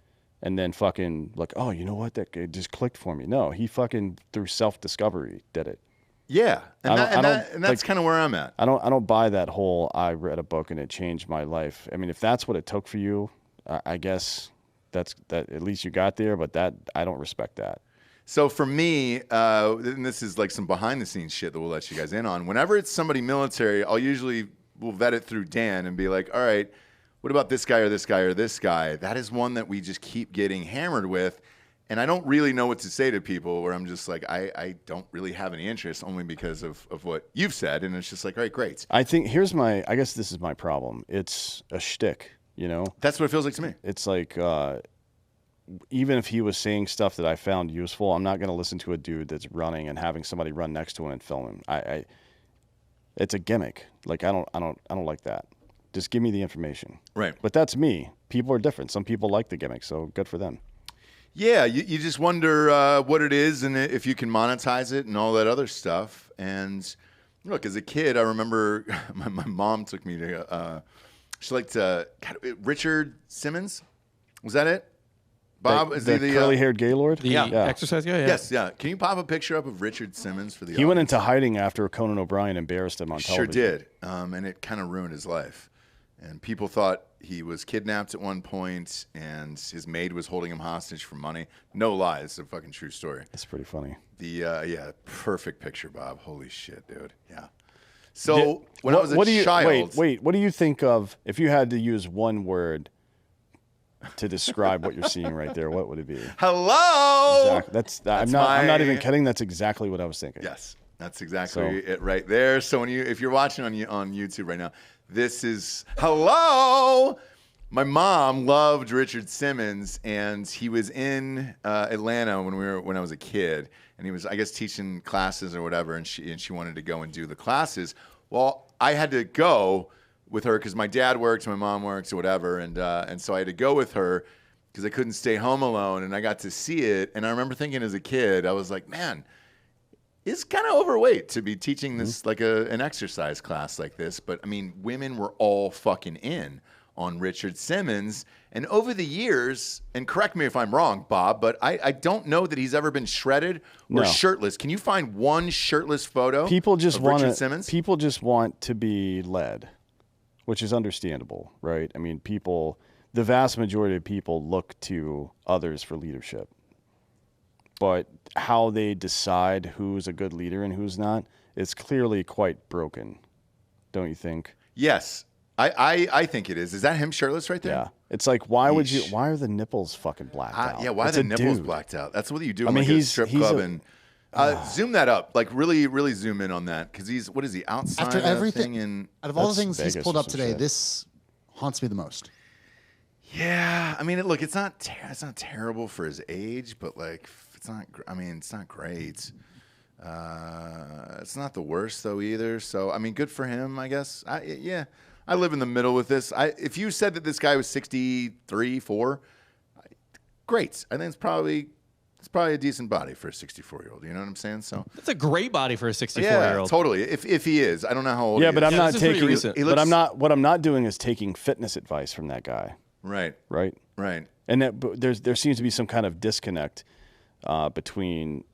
and then fucking like, oh, you know what? That guy just clicked for me. No, he fucking through self-discovery did it. Yeah, and that's like, kind of where I'm at. I don't buy that whole I read a book and it changed my life. I mean, if that's what it took for you, I guess that at least you got there, but that I don't respect that. So for me, and this is like some behind the scenes shit that we'll let you guys in on. Whenever it's somebody military, we'll vet it through Dan and be like, all right, what about this guy or this guy or this guy? That is one that we just keep getting hammered with. And I don't really know what to say to people where I'm just like, I don't really have any interest only because of what you've said. And it's just like, all right, great. I think I guess this is my problem. It's a shtick, you know? That's what it feels like to me. It's like, even if he was saying stuff that I found useful, I'm not going to listen to a dude that's running and having somebody run next to him and film him. It's a gimmick. Like, I don't like that. Just give me the information. Right. But that's me. People are different. Some people like the gimmick, so good for them. Yeah, you just wonder what it is and if you can monetize it and all that other stuff. And look, as a kid, I remember my mom took me to, she liked Richard Simmons. Was that it? Bob, is the he the curly-haired Gaylord? The exercise guy? Yeah. Yes, yeah. Can you pop a picture up of Richard Simmons for the He went into hiding after Conan O'Brien embarrassed him on Sure television. did. And it kind of ruined his life. And people thought he was kidnapped at one point and his maid was holding him hostage for money. No lie. It's a fucking true story. That's pretty funny. Perfect picture, Bob. Holy shit, dude. Yeah. So when I was a child. Wait. What do you think of, if you had to use one word to describe what you're seeing right there, what would it be? Hello. Exactly. I'm not even kidding. That's exactly what I was thinking. Yes, that's exactly it right there. So if you're watching on YouTube right now, this is hello. My mom loved Richard Simmons, and he was in Atlanta when I was a kid, and he was, I guess, teaching classes or whatever, and she wanted to go and do the classes. Well, I had to go with her because my dad works, my mom works, or whatever, and so I had to go with her because I couldn't stay home alone, and I got to see it. And I remember thinking as a kid, I was like, man, it's kind of overweight to be teaching this like an exercise class like this. But I mean, women were all fucking in on Richard Simmons. And over the years, and correct me if I'm wrong, Bob, but I don't know that he's ever been shredded or shirtless. Can you find one shirtless photo of Richard Simmons? People just want to be led, which is understandable, right? I mean, the vast majority of people look to others for leadership. But how they decide who's a good leader and who's not, it's clearly quite broken, don't you think? Yes. I think it is. Is that him shirtless right there? Yeah. It's like, why are the nipples fucking blacked out? Yeah, why are It's the a nipples dude. blacked out? That's what you do I in mean, like a he's- strip he's club. a- And zoom that up. Like really, really zoom in on that. Because what is he, outside After of that everything, thing? And out of all the That's things he's Vegas pulled or up some today, shit. this haunts me the most. yeah, I mean, look, it's not terrible for his age, but like, it's not great. It's not the worst though either. So I mean, good for him, I guess. I live in the middle with this. If you said that this guy was 63, 4, great. I think it's probably a decent body for a 64-year-old. You know what I'm saying? So That's a great body for a 64-year-old. totally. If he is, I don't know how old. Yeah, he but is. I'm not this is pretty taking. recent. But I'm not. What I'm not doing is taking fitness advice from that guy. Right. Right. And that but there seems to be some kind of disconnect between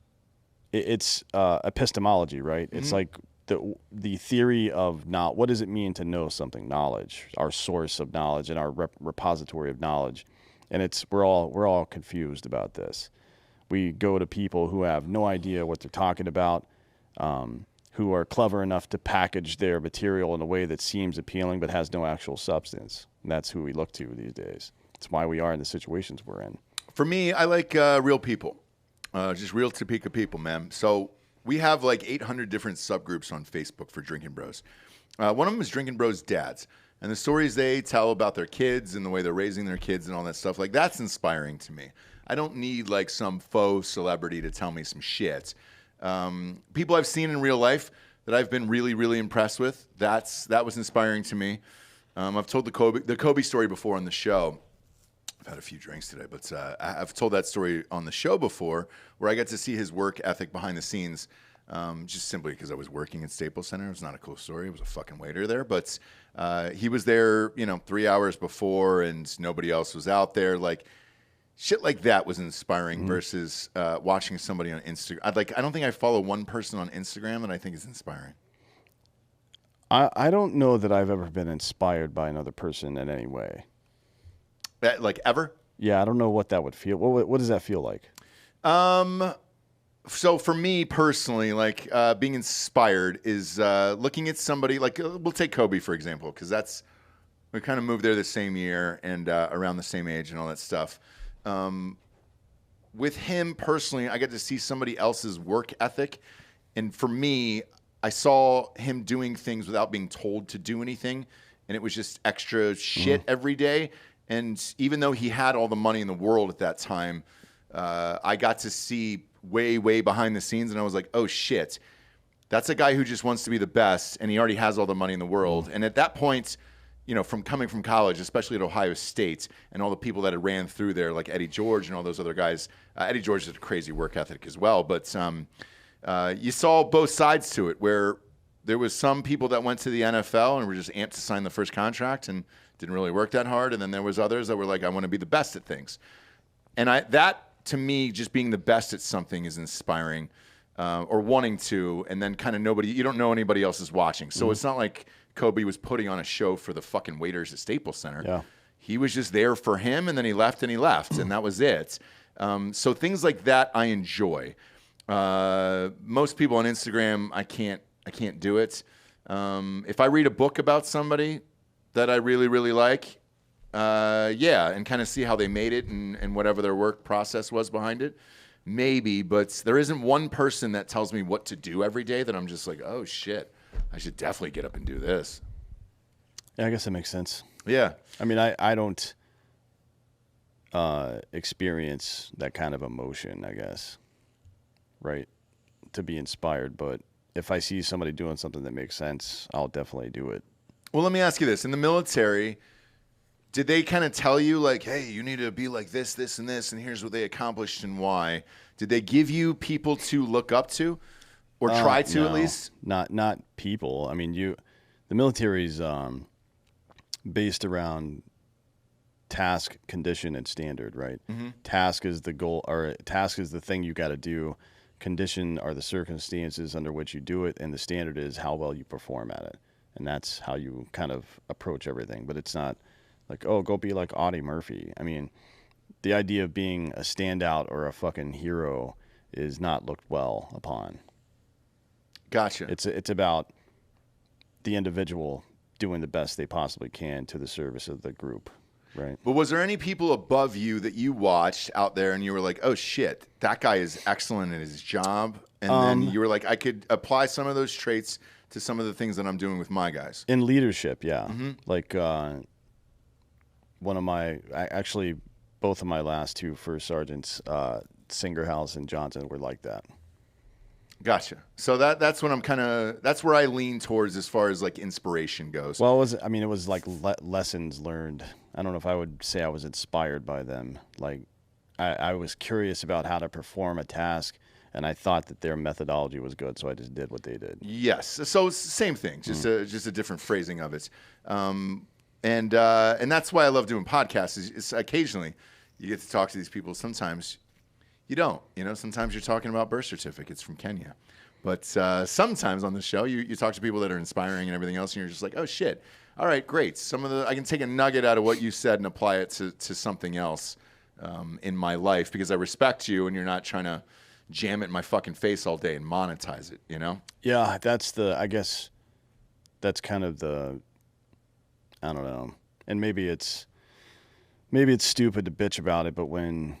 it's epistemology, right? It's like the theory of what does it mean to know something? Knowledge, our source of knowledge, and our repository of knowledge, and we're all confused about this. We go to people who have no idea what they're talking about, who are clever enough to package their material in a way that seems appealing but has no actual substance. And that's who we look to these days. It's why we are in the situations we're in. For me, I like real people, just real Topeka people, man. So we have like 800 different subgroups on Facebook for Drinkin' Bros. One of them is Drinkin' Bros Dads. And the stories they tell about their kids and the way they're raising their kids and all that stuff, like that's inspiring to me. I don't need like some faux celebrity to tell me some shit. People I've seen in real life that I've been really, really impressed with, that was inspiring to me. I've told the Kobe story before on the show. I've had a few drinks today, but I've told that story on the show before where I got to see his work ethic behind the scenes, just simply because I was working at Staples Center. It was not a cool story. I was a fucking waiter there, but he was there, 3 hours before and nobody else was out there. Like, shit like that was inspiring versus watching somebody on Instagram. I don't think I follow one person on Instagram that I think is inspiring. I don't know that I've ever been inspired by another person in any way. Like ever? Yeah, I don't know what that would feel. What does that feel like? So for me personally, like being inspired is looking at somebody like we'll take Kobe for example, because we kind of moved there the same year and around the same age and all that stuff. With him personally, I get to see somebody else's work ethic, and for me, I saw him doing things without being told to do anything, and it was just extra shit every day. And even though he had all the money in the world at that time, I got to see way, way behind the scenes, and I was like, oh shit, that's a guy who just wants to be the best, and he already has all the money in the world. And at that point, from coming from college, especially at Ohio State, and all the people that had ran through there, like Eddie George and all those other guys. Eddie George had a crazy work ethic as well, but you saw both sides to it, where there was some people that went to the NFL and were just amped to sign the first contract and didn't really work that hard, and then there was others that were like, I want to be the best at things. And that, to me, just being the best at something is inspiring, or wanting to, and then kind of you don't know anybody else is watching. So it's not like Kobe was putting on a show for the fucking waiters at Staples Center. Yeah. He was just there for him, and then he left, and that was it. So things like that I enjoy. Most people on Instagram, I can't do it. If I read a book about somebody that I really, really like, and kind of see how they made it and whatever their work process was behind it, maybe. But there isn't one person that tells me what to do every day that I'm just like, oh shit, I should definitely get up and do this. Yeah, I guess that makes sense. Yeah. I mean, I don't experience that kind of emotion, I guess, right, to be inspired. But if I see somebody doing something that makes sense, I'll definitely do it. Well, let me ask you this. In the military, did they kind of tell you, like, hey, you need to be like this, this, and this, and here's what they accomplished and why? Did they give you people to look up to, or try to no, at least? Not people. I mean, the military's based around task, condition, and standard, right? Mm-hmm. Task is the goal, or task is the thing you got to do. Condition are the circumstances under which you do it, and the standard is how well you perform at it. And that's how you kind of approach everything. But it's not like, oh, go be like Audie Murphy. I mean, the idea of being a standout or a fucking hero is not looked well upon. Gotcha. It's about the individual doing the best they possibly can to the service of the group, right? But was there any people above you that you watched out there and you were like, oh shit, that guy is excellent at his job? And then you were like, I could apply some of those traits to some of the things that I'm doing with my guys. In leadership, yeah. Mm-hmm. Like both of my last two first sergeants, Singerhouse and Johnson, were like that. Gotcha. So that's what that's where I lean towards as far as like inspiration goes. Well, it was like lessons learned. I don't know if I would say I was inspired by them. Like, I was curious about how to perform a task, and I thought that their methodology was good, so I just did what they did. Yes. So same thing, just a different phrasing of it. And that's why I love doing podcasts. Is occasionally you get to talk to these people. Sometimes you don't. Sometimes you're talking about birth certificates from Kenya. But sometimes on the show, you talk to people that are inspiring and everything else, and you're just like, oh, shit. All right, great. I can take a nugget out of what you said and apply it to something else in my life because I respect you and you're not trying to jam it in my fucking face all day and monetize it, Yeah, I guess that's kind of I don't know. And maybe it's stupid to bitch about it, but when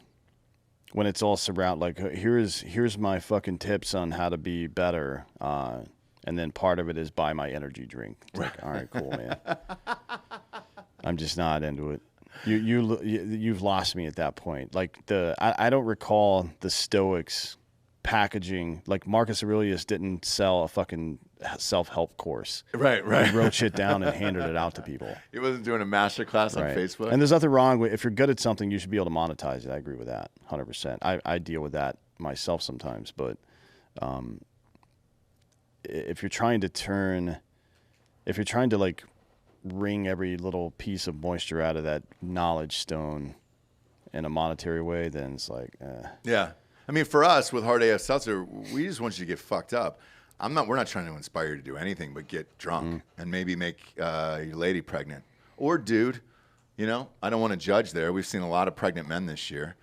it's all surround, like, here's my fucking tips on how to be better, and then part of it is buy my energy drink. It's like, all right, cool, man. I'm just not into it. You've lost me at that point. Like I don't recall the Stoics packaging. Like Marcus Aurelius didn't sell a fucking self-help course. Right. He wrote shit down and handed it out to people. He wasn't doing a master class on Facebook. And there's nothing wrong with, if you're good at something, you should be able to monetize it. I agree with that 100%. I deal with that myself sometimes, but if you're trying to like wring every little piece of moisture out of that knowledge stone in a monetary way, then it's like, Yeah. I mean, for us with Hard AF Seltzer, we just want you to get fucked up. We're not trying to inspire you to do anything but get drunk and maybe make your lady pregnant. Or dude, I don't want to judge there. We've seen a lot of pregnant men this year.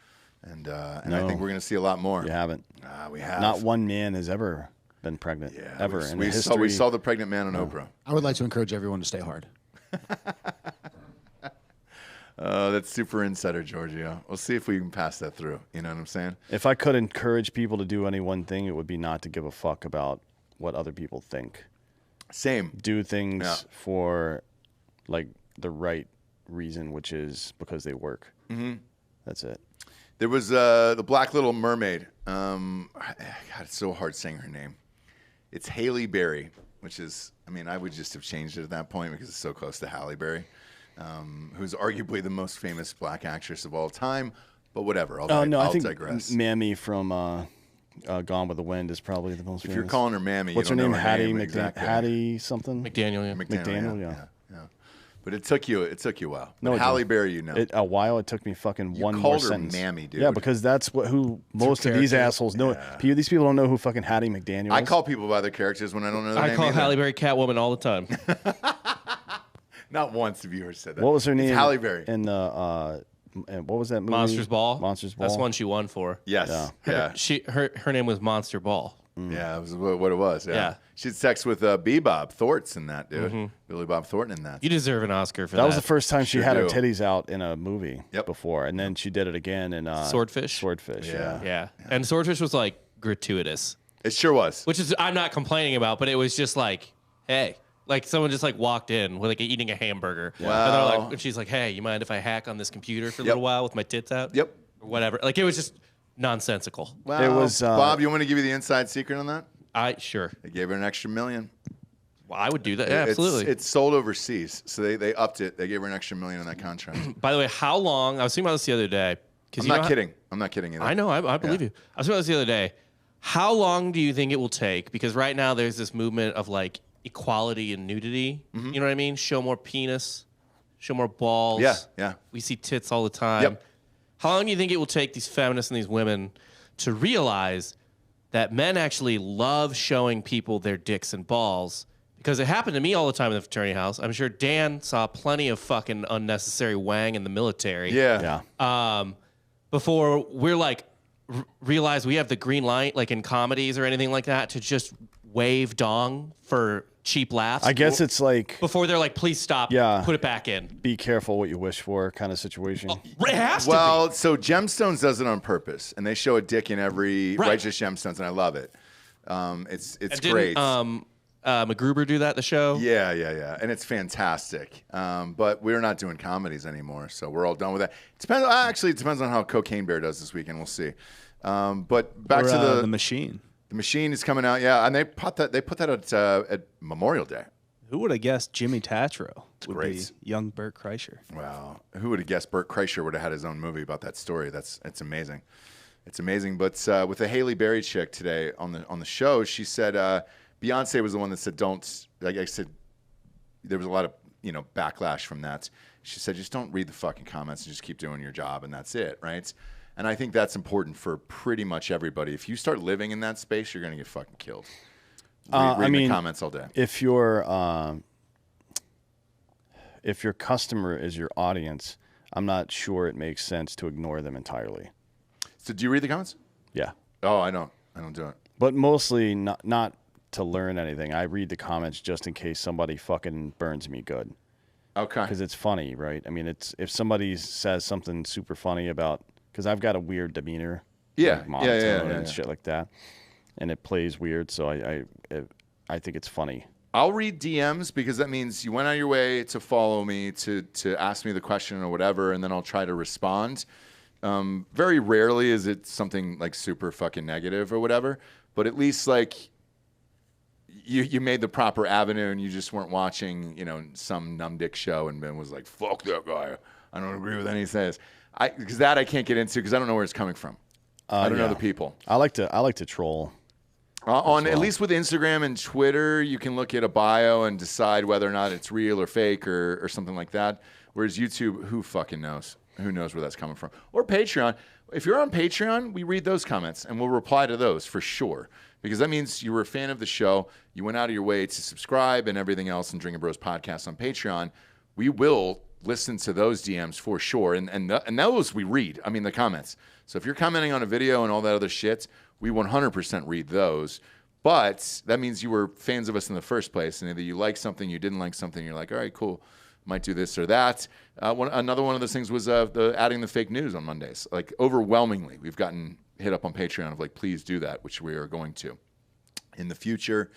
And I think we're going to see a lot more. You haven't. We have. Not one man has ever been pregnant, ever in history. We saw the pregnant man on Oprah. I would like to encourage everyone to stay hard. That's super insider, Giorgio. We'll see if we can pass that through. You know what I'm saying? If I could encourage people to do any one thing, it would be not to give a fuck about what other people think. Same. Do things for like the right reason, which is because they work. Mm-hmm. That's it. There was the Black Little Mermaid. God, it's so hard saying her name. It's Halle Berry, which is, I would just have changed it at that point because it's so close to Halle Berry, who's arguably the most famous black actress of all time. But whatever, I'll digress. Mammy from Gone with the Wind is probably the most famous. If you're calling her Mammy, what's you her don't name? know her Hattie name McDaniel. exactly. Hattie something. McDaniel. McDaniel. Yeah. But it took you a while. No, but Halle Berry, a while. It took me fucking one more called her sentence. Mammy, dude. Yeah, because that's who most of these assholes know. Yeah. These people don't know who fucking Hattie McDaniel is. I call people by their characters when I don't know their name. I call either. Halle Berry Catwoman all the time. Not once have you ever said that. What was her name? It's Halle Berry. In the what was that movie? Monsters Ball. Monsters Ball. That's one she won for. Yes. Yeah. Her name was Monster Ball. Yeah, it was what it was. Yeah. She had sex with Bebop Thornton in that, dude. Mm-hmm. Billy Bob Thornton in that. You deserve an Oscar for that. That was the first time she had her do. titties out in a movie Yep. before, and then she did it again in Swordfish. Swordfish, yeah. Yeah. And Swordfish was like gratuitous, It sure was. which is I'm not complaining about, but it was just like, hey, like someone just like walked in with like eating a hamburger. Wow. And they're like, and she's like, hey, you mind if I hack on this computer for a little while with my tits out? Yep. Or whatever. Like it was just nonsensical. Wow. It was, Bob, you want to give you the inside secret on that? Sure. They gave her an extra $1 million. Well, I would do that. Yeah, It's- absolutely. It's sold overseas, so they upped it. They gave her an extra $1 million on that contract. By the way, how long? I was thinking about this the other day. I'm not kidding. I'm not kidding either. I know. I believe you. I was thinking about this the other day. How long do you think it will take? Because right now there's this movement of like equality and nudity. Mm-hmm. You know what I mean? Show more penis, show more balls. Yeah. We see tits all the time. Yep. How long do you think it will take these feminists and these women to realize that men actually love showing people their dicks and balls? Because it happened to me all the time in the fraternity house. I'm sure Dan saw plenty of fucking unnecessary wang in the military. Yeah. Before we're like realize we have the green light, like in comedies or anything like that, to just wave dong for cheap laughs. I guess it's like before they're like, please stop. Yeah. Put it back in. be careful what you wish for kind of situation. It has to Well, so Gemstones does it on purpose, and they show a dick in every Right. Righteous Gemstones, and I love it. It's be. great. Didn't MacGruber do that? The show. Yeah, and it's fantastic. But we're not doing comedies anymore, so we're all done with that. It depends. Actually, it depends on how Cocaine Bear does this weekend. We'll see. But back Or, to the machine. The Machine is coming out, yeah, and they put that at Memorial Day. Who would have guessed Jimmy Tatro would great. be young Burt Kreischer? Wow, who would have guessed Burt Kreischer would have had his own movie about that story? It's amazing. It's amazing. But with the Halle Berry chick today on the show, she said Beyonce was the one that said don't. Like I said, there was a lot of backlash from that. She said just don't read the fucking comments and just keep doing your job and that's it, right? And I think that's important for pretty much everybody. If you start living in that space, you're gonna get fucking killed. Reading the comments all day. If your customer is your audience, I'm not sure it makes sense to ignore them entirely. So do you read the comments? Yeah. Oh, I don't do it. But mostly not to learn anything. I read the comments just in case somebody fucking burns me good. Okay. Because it's funny, right? I mean, it's if somebody says something super funny about, because I've got a weird demeanor. Yeah. Like monotone and shit like that. And it plays weird, so I think it's funny. I'll read DMs because that means you went out of your way to follow me, to ask me the question or whatever, and then I'll try to respond. Very rarely is it something like super fucking negative or whatever, but at least like you made the proper avenue and you just weren't watching, some numb dick show and Ben was like, fuck that guy. I don't agree with anything he says. Because that I can't get into because I don't know where it's coming from. I don't know the people. I like to troll. At least with Instagram and Twitter, you can look at a bio and decide whether or not it's real or fake or something like that. Whereas YouTube, who fucking knows? Who knows where that's coming from? Or Patreon. If you're on Patreon, we read those comments and we'll reply to those for sure. Because that means you were a fan of the show. You went out of your way to subscribe and everything else in Drinkin' Bros podcast on Patreon. We will listen to those DMs for sure. And those we read. I mean, the comments. So if you're commenting on a video and all that other shit, we 100% read those. But that means you were fans of us in the first place. And either you like something, you didn't like something, you're like, all right, cool. Might do this or that. Another one of those things was adding the fake news on Mondays. Like overwhelmingly, we've gotten hit up on Patreon of like, please do that, which we are going to in the future.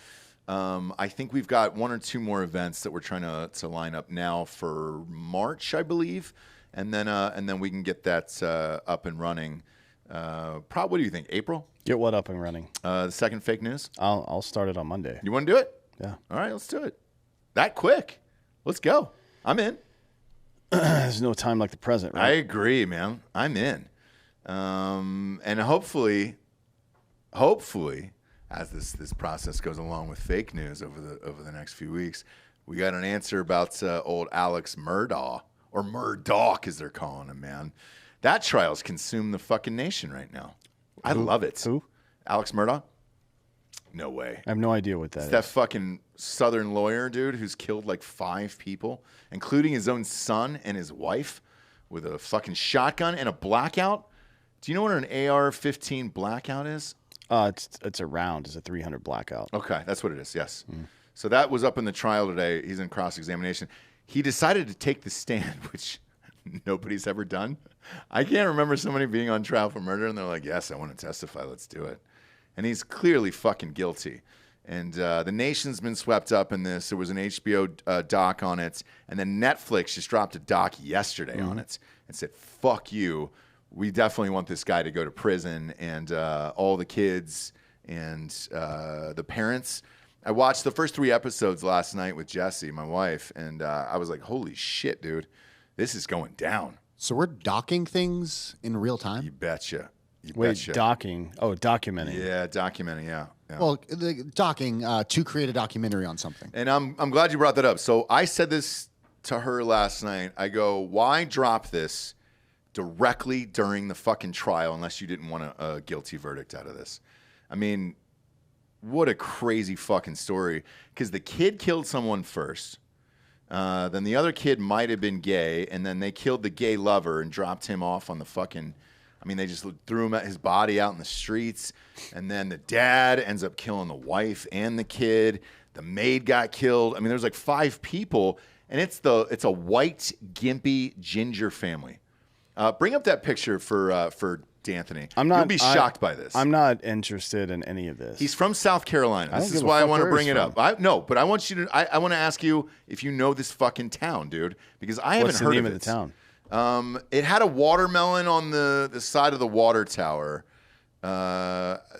I think we've got one or two more events that we're trying to line up now for March, I believe, and then we can get that up and running. What do you think? April? Get what up and running? The second fake news. I'll start it on Monday. You want to do it? Yeah. All right, let's do it. That quick? Let's go. I'm in. There's no time like the present, right? I agree, man. I'm in. And hopefully, as this process goes along with fake news over the next few weeks, we got an answer about old Alex Murdaugh, or Murdaugh as they're calling him, man. That trial's consumed the fucking nation right now. I love it. Who? Alex Murdaugh? No way. I have no idea what that is. That fucking Southern lawyer, dude, who's killed like 5 people, including his own son and his wife, with a fucking shotgun and a blackout. Do you know what an AR-15 blackout is? It's a round. It's a 300 blackout. Okay, that's what it is, yes. So that was up in the trial today. He's in cross-examination. He decided to take the stand, which nobody's ever done. I can't remember somebody being on trial for murder, and they're like, yes, I want to testify. Let's do it. And he's clearly fucking guilty. And the nation's been swept up in this. There was an HBO doc on it, and then Netflix just dropped a doc yesterday on it and said, fuck you. We definitely want this guy to go to prison, and all the kids and the parents. I watched the first 3 episodes last night with Jessie, my wife, and I was like, holy shit, dude. This is going down. So we're docking things in real time? You betcha. Wait, docking. Oh, documenting. Yeah, documenting, yeah. Well, the docking to create a documentary on something. And I'm glad you brought that up. So I said this to her last night. I go, why drop this directly during the fucking trial unless you didn't want a guilty verdict out of this? I mean, what a crazy fucking story. Because the kid killed someone first. Then the other kid might have been gay, and then they killed the gay lover and dropped him off on the fucking... I mean, they just threw his body out in the streets, and then the dad ends up killing the wife and the kid. The maid got killed. I mean, there's like 5 people, and it's a white, gimpy, ginger family. Bring up that picture for D'Anthony. You'll be shocked by this. I'm not interested in any of this. He's from South Carolina. This is why I want to bring it up. But I want you to. I want to ask you if you know this fucking town, dude, because I haven't heard of it. What's the name of the town? It had a watermelon on the side of the water tower.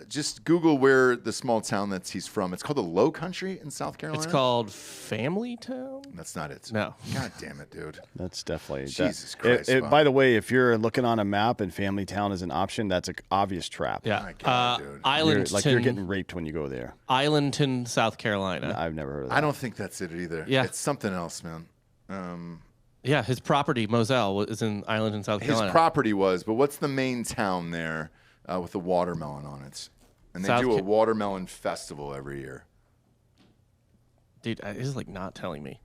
Just Google where the small town that he's from. It's called the Low Country in South Carolina. It's called Family Town? That's not it. No. God damn it, dude. That's definitely Jesus Christ, Bob. by the way, if you're looking on a map and Family Town is an option, that's an obvious trap. Yeah. My God, dude. Islandton, You're getting raped when you go there. Islandton, South Carolina. I've never heard of that. I don't think that's it either. Yeah. It's something else, man. Yeah, his property, Moselle, is in Islandton, South His Carolina. property was, but what's the main town there with the watermelon on it? And they do a watermelon festival every year. Dude, this is like not telling me.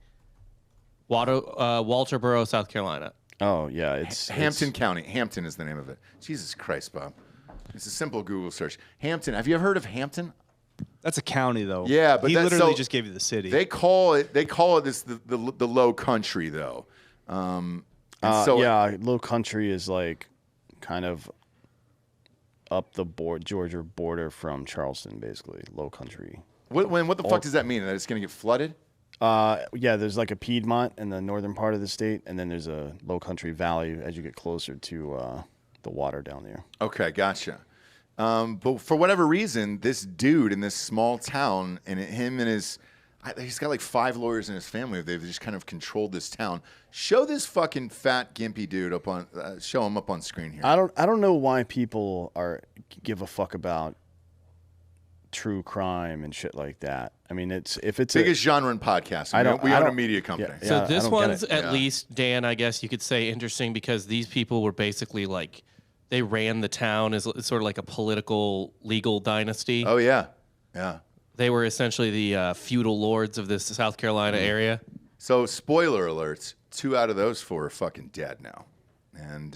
Walterboro, South Carolina. Oh yeah, it's Hampton County. Hampton is the name of it. Jesus Christ, Bob. It's a simple Google search. Hampton. Have you ever heard of Hampton? That's a county, though. Yeah, but he that's, literally so just gave you the city. They call it this the Low Country though. yeah, Low Country is like kind of up the Georgia border from Charleston, basically. Low Country. What the fuck does that mean? That it's going to get flooded? Yeah, there's like a Piedmont in the northern part of the state, and then there's a Low Country Valley as you get closer to the water down there. Okay, gotcha. But for whatever reason, this dude in this small town, and him and he's got like 5 lawyers in his family. They've just kind of controlled this town. Show this fucking fat gimpy dude up on, show him up on screen here. I don't know why people give a fuck about true crime and shit like that. I mean, if it's biggest genre in podcasting. We own a media company. Yeah, So this one's at at least, Dan, I guess you could say interesting because these people were basically like, they ran the town as sort of like a political, legal dynasty. Oh yeah, yeah. They were essentially the feudal lords of this South Carolina area. So spoiler alerts: 2 out of those 4 are fucking dead now, and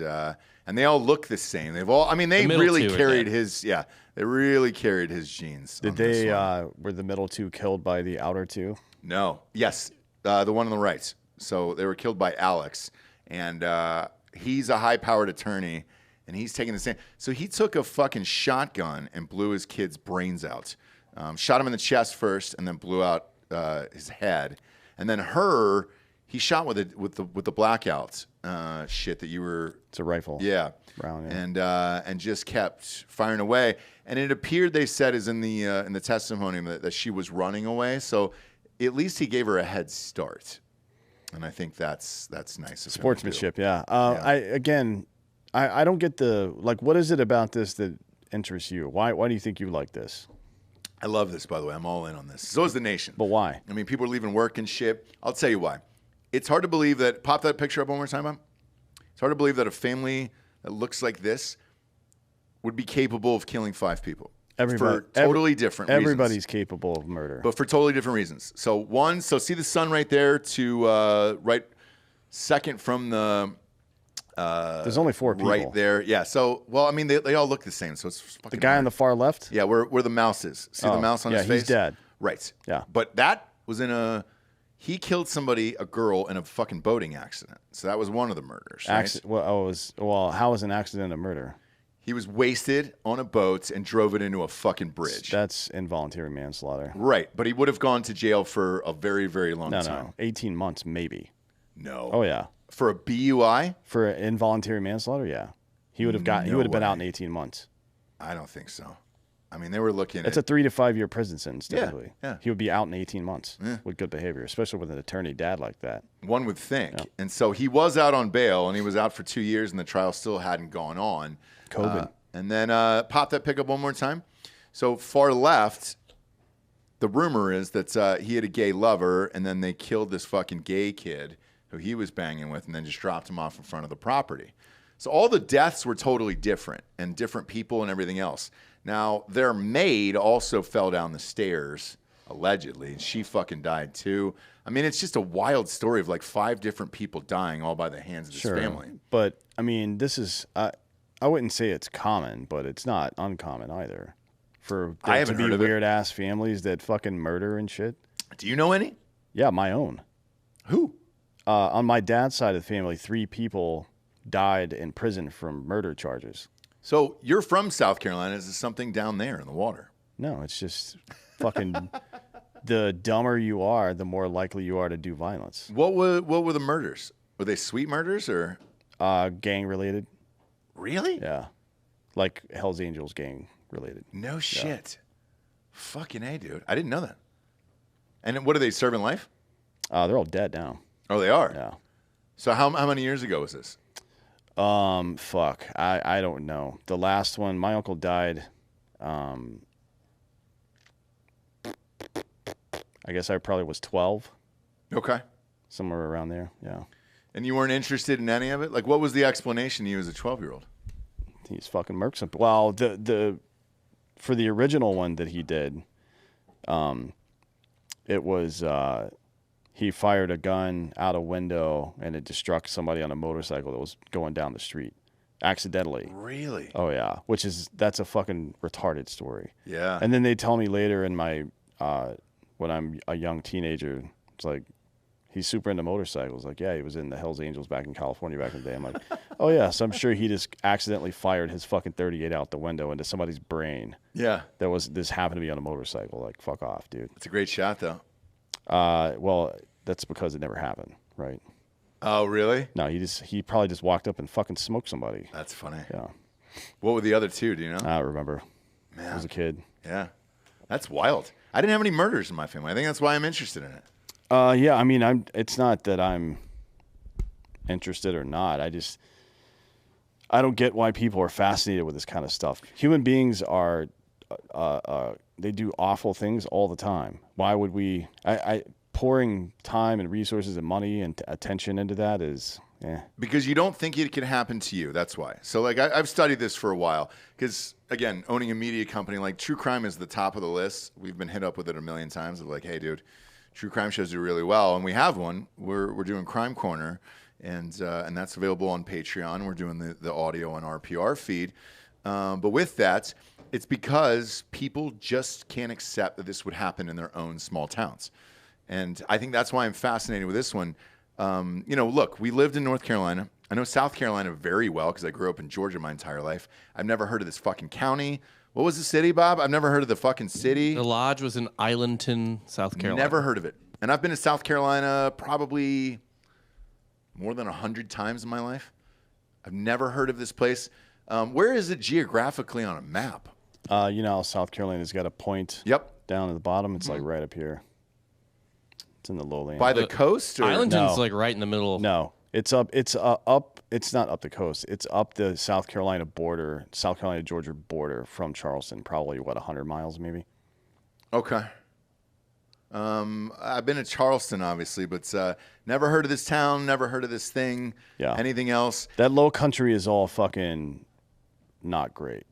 they all look the same. They've all. I mean, they middle really 2 are carried dead. his. Yeah, they really carried his genes. Did on this they one. were the middle 2 killed by the outer 2? No. Yes, the one on the right. So they were killed by Alex, and he's a high-powered attorney, and he's taking the stand. So he took a fucking shotgun and blew his kid's brains out. Shot him in the chest first, and then blew out his head. And then he shot with the blackout shit that you were. It's a rifle. Yeah. Round, yeah. And just kept firing away. And it appeared, they said, is in the testimony that she was running away. So at least he gave her a head start. And I think that's nice of him to do. Sportsmanship, yeah. I don't get what is it about this that interests you? Why do you think you like this? I love this, by the way. I'm all in on this. So is the nation. But why? I mean, people are leaving work and shit. I'll tell you why. It's hard to believe that. Pop that picture up one more time, Bob. It's hard to believe that a family that looks like this would be capable of killing 5 people. For totally different reasons. Everybody's capable of murder. But for totally different reasons. So see the sun right there to right second from the there's only 4 people. right there. Yeah. So, well, I mean, they all look the same. So it's fucking The guy hard. on the far left? Yeah, where the mouse is. See the mouse on his face? he's dead. Right. Yeah. But that was he killed a girl in a fucking boating accident. So that was one of the murders. Right? How was an accident a murder? He was wasted on a boat and drove it into a fucking bridge. That's involuntary manslaughter. Right. But he would have gone to jail for a very, very long time. No, 18 months maybe. No. Oh yeah. For a BUI? For involuntary manslaughter, yeah. He would have been out in 18 months. I don't think so. I mean, they were looking It's at a 3 to 5 year prison sentence, typically. yeah. He would be out in 18 months with good behavior, especially with an attorney dad like that. one would think. And so he was out on bail, and he was out for 2 years, and the trial still hadn't gone on. COVID. And then pop that pick up one more time. So far left, the rumor is that he had a gay lover, and then they killed this fucking gay kid who he was banging with, and then just dropped him off in front of the property. So all the deaths were totally different, and different people and everything else. Now, their maid also fell down the stairs, allegedly, and she fucking died too. I mean, it's just a wild story of like 5 different people dying all by the hands of this family. But, I mean, this is, I wouldn't say it's common, but it's not uncommon either. For I there haven't to be heard of it. weird-ass families that fucking murder and shit. Do you know any? Yeah, my own. Who? On my dad's side of the family, 3 people died in prison from murder charges. So you're from South Carolina. Is this something down there in the water? No, it's just fucking the dumber you are, the more likely you are to do violence. What were the murders? Were they sweet murders or Gang related. really? Yeah. Like Hell's Angels gang related. No shit. Fucking A, dude. I didn't know that. And what are they serving life? They're all dead now. Oh, they are? Yeah. So how many years ago was this? Fuck. I don't know. The last one, my uncle died. I guess I probably was 12. Okay. Somewhere around there. Yeah. And you weren't interested in any of it? Like, what was the explanation to you as a 12-year-old? He's fucking murked some. Well, for the original one that he did, it was he fired a gun out a window and it struck somebody on a motorcycle that was going down the street accidentally. Really? Oh yeah, that's a fucking retarded story. Yeah. And then they tell me later in my when I'm a young teenager, it's like he's super into motorcycles. Like, yeah, he was in the Hells Angels back in California back in the day. I'm like, oh yeah, so I'm sure he just accidentally fired his fucking 38 out the window into somebody's brain. Yeah. This happened to be on a motorcycle. Like, fuck off, dude. It's a great shot, though. Well, that's because it never happened, right? Oh, really? No, he probably just walked up and fucking smoked somebody. That's funny. Yeah. What were the other two? Do you know? I don't remember. Man. I was a kid. Yeah. That's wild. I didn't have any murders in my family. I think that's why I'm interested in it. Yeah, I mean, it's not that I'm interested or not. I don't get why people are fascinated with this kind of stuff. Human beings are, they do awful things all the time. Why would we? Pouring time and resources and money and attention into that is, Because you don't think it could happen to you. That's why. So, like, I've studied this for a while. Because, again, owning a media company, like, true crime is the top of the list. We've been hit up with it a million times. Of like, hey, dude, true crime shows do really well, and we have one. We're doing Crime Corner, and that's available on Patreon. We're doing the audio on our PR feed. But with that, it's because people just can't accept that this would happen in their own small towns. And I think that's why I'm fascinated with this one. Look, we lived in North Carolina. I know South Carolina very well because I grew up in Georgia my entire life. I've never heard of this fucking county. What was the city, Bob? I've never heard of the fucking city. The lodge was in Islandton, South Carolina. Never heard of it. And I've been to South Carolina probably more than 100 times in my life. I've never heard of this place. Where is it geographically on a map? South Carolina's got a point down at the bottom. It's like right up here. It's in the lowlands. By the coast? Or? Islandton's like right in the middle. No, it's up. It's up. It's not up the coast. It's up the South Carolina border, South Carolina Georgia border from Charleston. Probably 100 miles maybe. Okay. I've been to Charleston, obviously, but never heard of this town. Never heard of this thing. Yeah. Anything else? That low country is all fucking not great.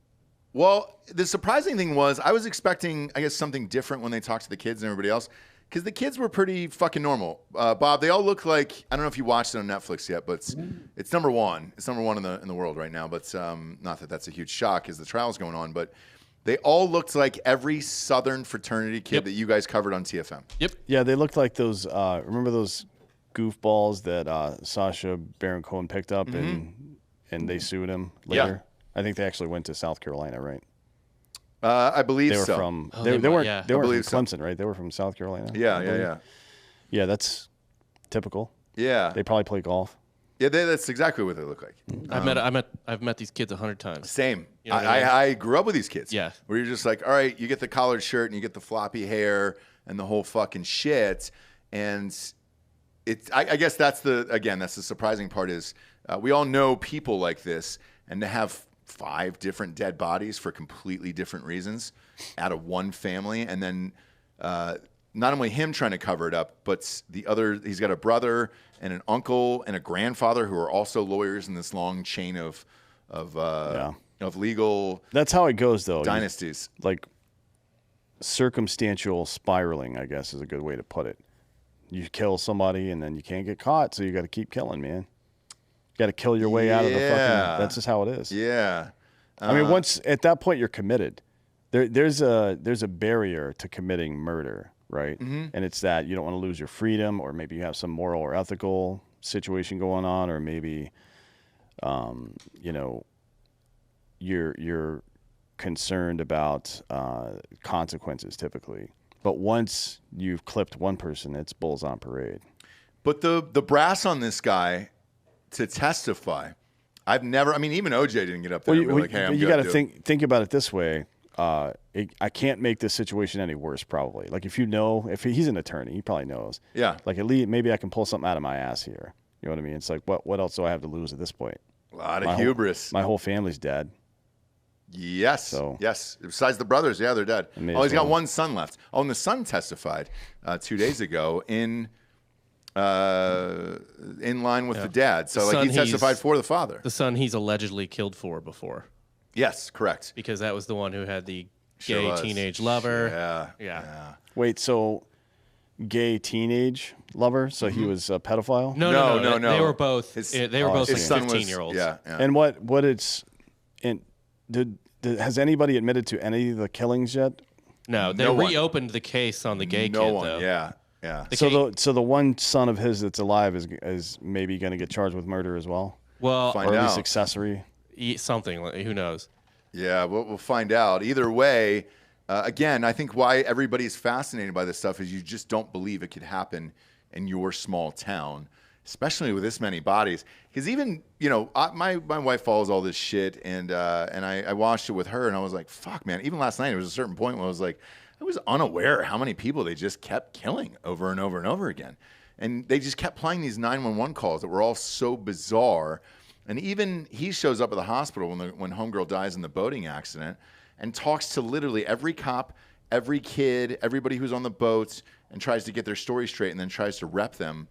Well, the surprising thing was I was expecting, I guess, something different when they talked to the kids and everybody else. Because the kids were pretty fucking normal. Bob, they all look like, I don't know if you watched it on Netflix yet, but it's number one. It's number one in the world right now. But not that that's a huge shock as the trial's going on. But they all looked like every Southern fraternity kid that you guys covered on TFM. Yep. Yeah, they looked like those, remember those goofballs that Sacha Baron Cohen picked up and they sued him later? Yeah. I think they actually went to South Carolina, right? I believe they were so. From they weren't from Clemson, so. Right? They were from South Carolina. Yeah. Yeah, that's typical. Yeah, they probably play golf. Yeah, that's exactly what they look like. I've met these kids 100 times. Same. You know I grew up with these kids. Yeah. Where you're just like, all right, you get the collared shirt and you get the floppy hair and the whole fucking shit, and I guess that's the surprising part is we all know people like this, and to have 5 different dead bodies for completely different reasons out of one family, and then not only him trying to cover it up, but he's got a brother and an uncle and a grandfather who are also lawyers in this long chain of legal. That's how it goes, though. Dynasties. Like circumstantial spiraling, I guess, is a good way to put it. You kill somebody and then you can't get caught, so you got to keep killing, man. You got to kill your way out of the fucking. That's just how it is. Yeah. I mean, once at that point you're committed. There's a barrier to committing murder, right? Mm-hmm. And it's that you don't want to lose your freedom, or maybe you have some moral or ethical situation going on, or maybe, you're concerned about consequences typically. But once you've clipped one person, it's bulls on parade. But the brass on this guy to testify, even OJ didn't get up there and be like, hey, I'm you got to think about it this way. I can't make this situation any worse. Probably, like if he's an attorney, he probably knows. Yeah. Like at least maybe I can pull something out of my ass here. You know what I mean? It's like what else do I have to lose at this point? A lot of hubris. My whole family's dead. Yes. So- yes. Besides the brothers, yeah, they're dead. may Oh, as he's got well. one son left. Oh, and the son testified 2 days ago in line with the dad. So The like son he testified for the father. The son he's allegedly killed for before, Yes, correct. because that was the one who had the Sure gay was. teenage lover. Yeah. Yeah. Wait, so gay teenage lover? So he was a pedophile? No. No. They were both. His- They were both His like son was 15-year-olds. Yeah. Yeah. And what it's and has anybody admitted to any of the killings yet? No, they No one. reopened the case on the gay no kid one. though. Yeah. Yeah. So the one son of his that's alive is maybe going to get charged with murder as well, Well, Fine. or at least out. accessory. something. Who knows? Yeah, we'll find out. Either way, again, I think why everybody's fascinated by this stuff is you just don't believe it could happen in your small town, especially with this many bodies. Because even, my wife follows all this shit, and I watched it with her, and I was like, fuck, man. Even last night, there was a certain point where I was like, I was unaware how many people they just kept killing over and over and over again. And they just kept playing these 911 calls that were all so bizarre. And even he shows up at the hospital when homegirl dies in the boating accident and talks to literally every cop, every kid, everybody who's on the boats, and tries to get their story straight, and then tries to rep them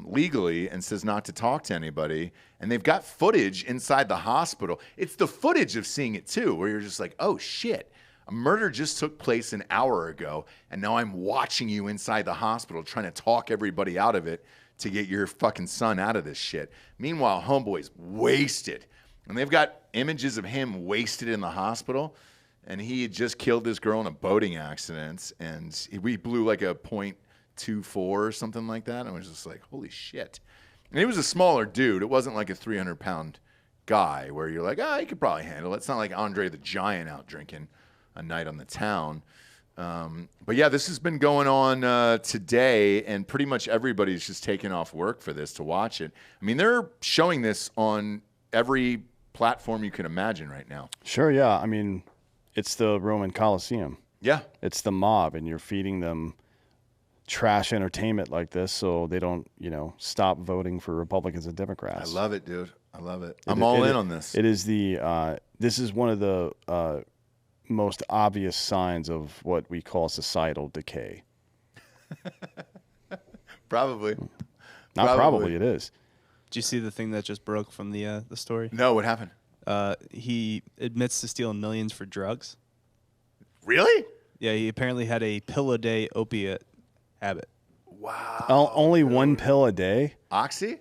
legally and says not to talk to anybody. And they've got footage inside the hospital. It's the footage of seeing it too, where you're just like, oh shit, a murder just took place an hour ago, and now I'm watching you inside the hospital trying to talk everybody out of it to get your fucking son out of this shit. Meanwhile, homeboy's wasted. And they've got images of him wasted in the hospital, and he had just killed this girl in a boating accident, and we blew like a .24 or something like that. And I was just like, holy shit. And he was a smaller dude. It wasn't like a 300-pound guy where you're like, he could probably handle it. It's not like Andre the Giant out drinking a night on the town. But yeah, this has been going on today, and pretty much everybody's just taking off work for this to watch it. I mean, they're showing this on every platform you can imagine right now. Sure, yeah. I mean, it's the Roman Colosseum. Yeah. It's the mob, and you're feeding them trash entertainment like this so they don't, stop voting for Republicans and I Democrats. love it, dude. I love it. I'm all in on this. It is this is one of the most obvious signs of what we call societal decay. Probably. Not probably, it is. Did you see the thing that just broke from the story? No, what happened? He admits to stealing millions for drugs. Really? Yeah, he apparently had a pill a day opiate habit. Wow. Only one pill a day? Oxy?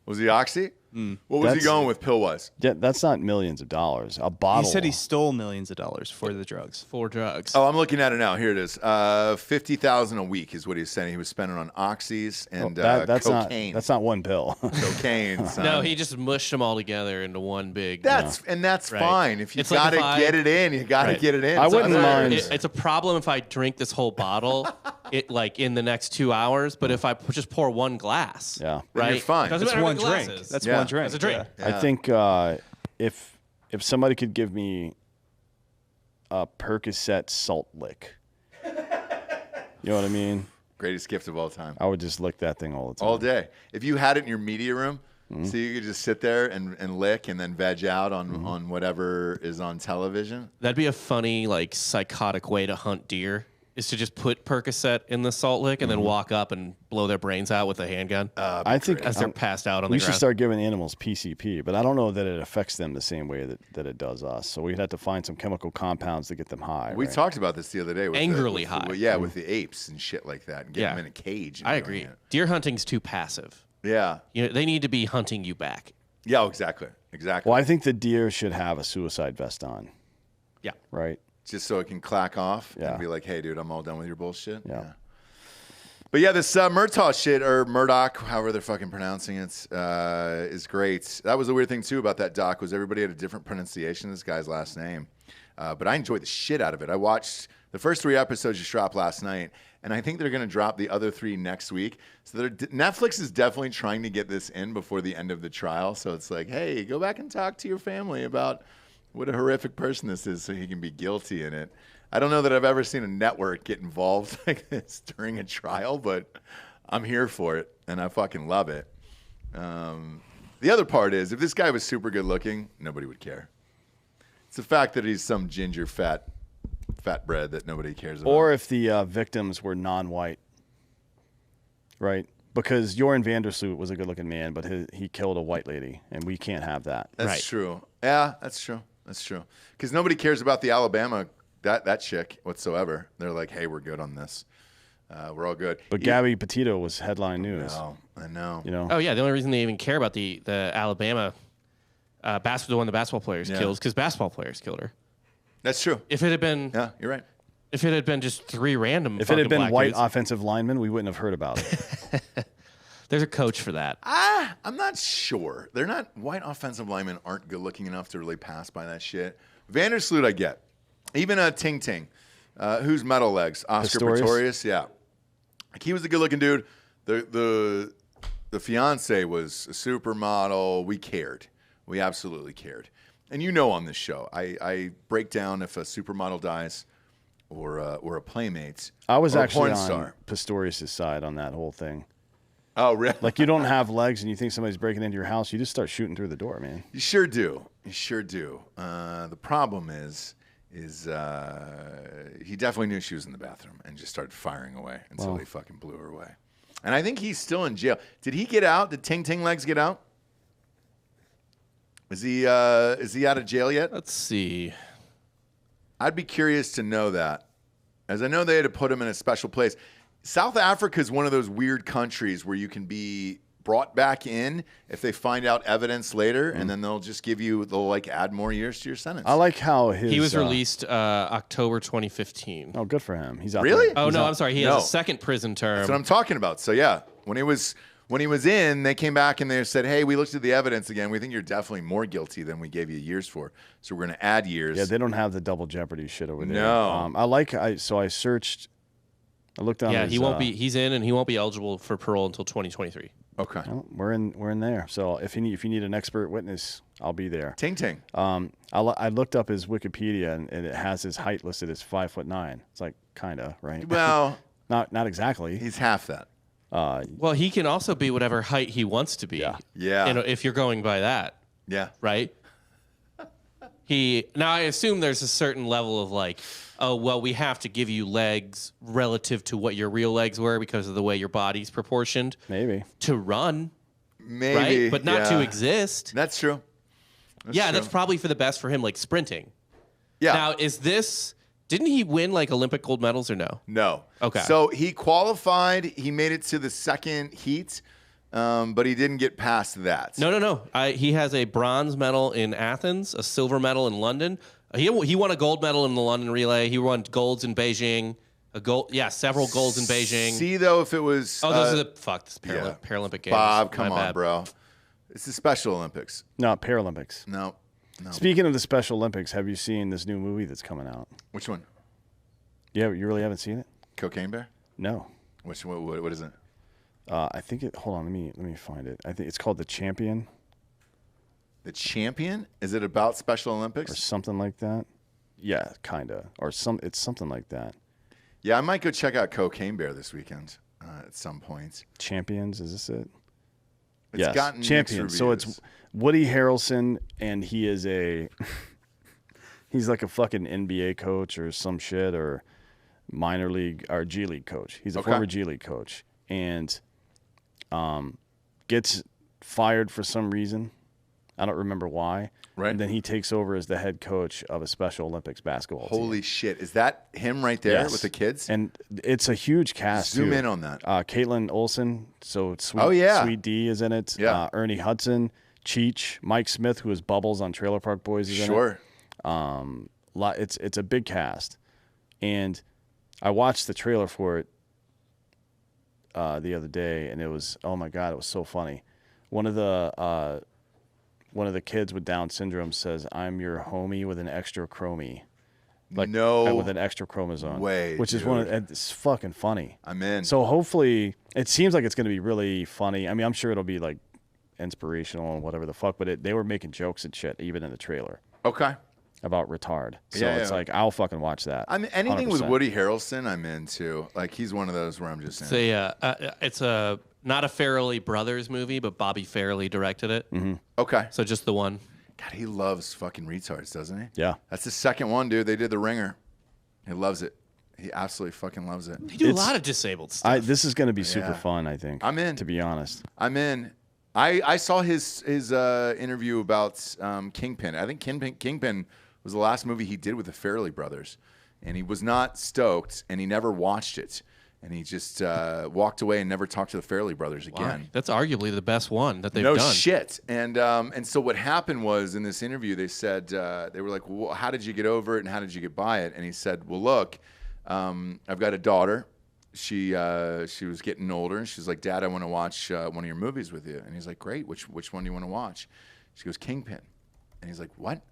Was he Oxy? What was he That's- going with pill-wise? Yeah, that's not millions of dollars. A bottle. He said he stole millions of dollars for the drugs. For drugs. Oh, I'm looking at it now. Here it is. $50,000 a week is what he's saying he was spending on oxys and that's cocaine. That's not one pill. Cocaine. Son. No, he just mushed them all together into one big. That's Right. fine. If you It's like got to if I- get it in, you got to Right. get it in. I So wouldn't that's what mind- it is. It's a problem if I drink this whole bottle, in the next 2 hours. But if I just pour one glass, Yeah. Then right, you're fine. Doesn't That's matter one what the glass drink. is. That's Yeah. one drink. That's a drink. Yeah. I think if somebody could give me a Percocet salt lick, you know what I mean? Greatest gift of all time. I would just lick that thing all the time. All day. If you had it in your media room, so you could just sit there and lick and then veg out on whatever is on television. That'd be a funny, psychotic way to hunt deer. Is to just put Percocet in the salt lick and then walk up and blow their brains out with a handgun I think as they're passed out on we the should ground. start giving animals PCP, but I don't know that it affects them the same way that it does us. So we'd have to find some chemical compounds to get them high. We right? talked about this the other day. With Angrily with high. Yeah, with the apes and shit like that, and getting Yeah. them in a cage. And I doing agree. it. Deer hunting's too passive. Yeah. They need to be hunting you back. Yeah, exactly. Exactly. Well, I think the deer should have a suicide vest on, Yeah. right? Just so it can clack off Yeah. and be like, hey, dude, I'm all done with your bullshit. Yeah. But yeah, this Murdaugh shit, or Murdaugh, however they're fucking pronouncing it, is great. That was the weird thing, too, about that doc, was everybody had a different pronunciation of this guy's last name. But I enjoyed the shit out of it. I watched the first 3 episodes just dropped last night, and I think they're going to drop the other 3 next week. So Netflix is definitely trying to get this in before the end of the trial. So it's like, hey, go back and talk to your family about what a horrific person this is so he can be guilty in it. I don't know that I've ever seen a network get involved like this during a trial, but I'm here for it, and I fucking love it. The other part is, if this guy was super good looking, nobody would care. It's the fact that he's some ginger fat bread that nobody cares about. Or if the victims were non-white, right? Because Joran Vandersloot was a good-looking man, but he killed a white lady, and we can't have that. That's true. Yeah, that's true. That's true. Because nobody cares about the Alabama, that chick whatsoever. They're like, hey, we're good on this. We're all good. But Gabby Petito was headline news. I know. You know? Oh yeah, the only reason they even care about the Alabama the one the basketball players killed is because basketball players killed her. That's true. If it had been, Yeah, you're right. if it had been just three random, If it had been black white dudes, offensive linemen, we wouldn't have heard about it. there's a coach for that. I'm not sure. They're not white offensive linemen aren't good looking enough to really pass by that shit. Vandersloot, I get. Even Ting Ting, who's metal legs, Oscar Pistorius, yeah. Like he was a good looking dude. The fiance was a supermodel. We cared. We absolutely cared. And you know on this show, I break down if a supermodel dies or a playmate. I was or a actually porn on star. Pistorius' side on that whole thing. Oh, really? Like, you don't have legs and you think somebody's breaking into your house, you just start shooting through the door, man. You sure do. You sure do. The problem is he definitely knew she was in the bathroom and just started firing away until they fucking blew her away. And I think he's still in jail. Did he get out? Did Ting Ting Legs get out? Is he out of jail yet? Let's see. I'd be curious to know that, as I know they had to put him in a special place. South Africa is one of those weird countries where you can be brought back in if they find out evidence later, and then they'll like add more years to your sentence. I like how He was released October 2015. Oh, good for him. He's out Really? there. Oh He's no, out- I'm sorry. He has a second prison term. That's what I'm talking about. So yeah, when he was in, they came back and they said, "Hey, we looked at the evidence again. We think you're definitely more guilty than we gave you years for. So we're going to add years." Yeah, they don't have the double jeopardy shit over there. No. I searched. I looked on. Yeah, his, he won't be. He's in, and he won't be eligible for parole until 2023. Okay. well, we're in there. So if you need an expert witness, I'll be there. Ting Ting. I looked up his Wikipedia and it has his height listed as 5'9". It's like kinda right. Well, not exactly. he's half that. Well, he can also be whatever height he wants to be. Yeah. Yeah. You know, if you're going by that, Yeah. right? Now I assume there's a certain level of like, oh well, we have to give you legs relative to what your real legs were because of the way your body's proportioned Maybe. to run, Maybe. right? But not to yeah. exist. That's true. That's probably for the best for him, like sprinting. Yeah. Now, didn't he win like Olympic gold medals or no? No. Okay. So he qualified. He made it to the second heat, but he didn't get past that. No. He has a bronze medal in Athens, a silver medal in London. He won a gold medal in the London relay. He won golds in Beijing. Several golds in Beijing. See, though, if it was... Those are this yeah. Paralympic Games. Bob, My come on, bad. bro. It's the Special Olympics. No, Paralympics. No. Speaking of the Special Olympics, have you seen this new movie that's coming out? Which one? Yeah, you really haven't seen it? Cocaine Bear? No. Which what is it? I think it. Hold on, let me find it. I think it's called The Champion The Champion? Is it about Special or Olympics? something like that. Yeah, kinda, or it's something like that. Yeah, I might go check out Cocaine Bear this weekend at some point. Champions, is this it? It's gotten mixed Champions. So reviews. it's Woody Harrelson, and he is he's like a fucking NBA coach or some shit, or minor league or G League coach. He's a Okay. former G League coach, and gets fired for some reason. I don't remember why. Right. And then he takes over as the head coach of a Special Olympics basketball team. Holy shit. Is that him right there Yes. with the kids? And it's a huge cast. Zoom too. in on that. Caitlin Olsen, so Sweet, Oh, yeah. Sweet D is in it. Yeah. Ernie Hudson, Cheech, Mike Smith, who is Bubbles on Trailer Park Boys, is in it. Sure. It's a big cast, and I watched the trailer for it the other day, and it was, oh my god, it was so funny. One of the kids with Down syndrome says, "I'm your homie with an extra chromie." With an extra chromosome. way, Which is it's fucking funny. I'm in. So hopefully, it seems like it's going to be really funny. I mean, I'm sure it'll be like inspirational and whatever the fuck, but they were making jokes and shit even in the trailer. Okay. about retard. So Yeah, it's yeah. like I'll fucking watch that. I mean, anything with 100%. Woody Harrelson, I'm into. Like, he's one of those where I'm just saying. It's a not a Farrelly Brothers movie, but Bobby Farrelly directed it. Okay. So just the one. God, he loves fucking retards, doesn't he? Yeah. That's the second one, dude. They did The Ringer. He loves it. He absolutely fucking loves it. They do a lot of disabled stuff. This is going to be super Yeah. fun, I think. I'm in. To be honest. I'm in. I saw his interview about Kingpin. I think Kingpin was the last movie he did with the Farrelly brothers, and he was not stoked, and he never watched it, and he just walked away and never talked to the Farrelly brothers again. That's arguably the best one that they've No done. shit. And so what happened was in this interview, they said they were like, well, how did you get over it and how did you get by it? And he said, well, look, I've got a daughter. She was getting older, and she's like, Dad, I want to watch one of your movies with you. And he's like, great. Which one do you want to watch? She goes, Kingpin. And he's like, what?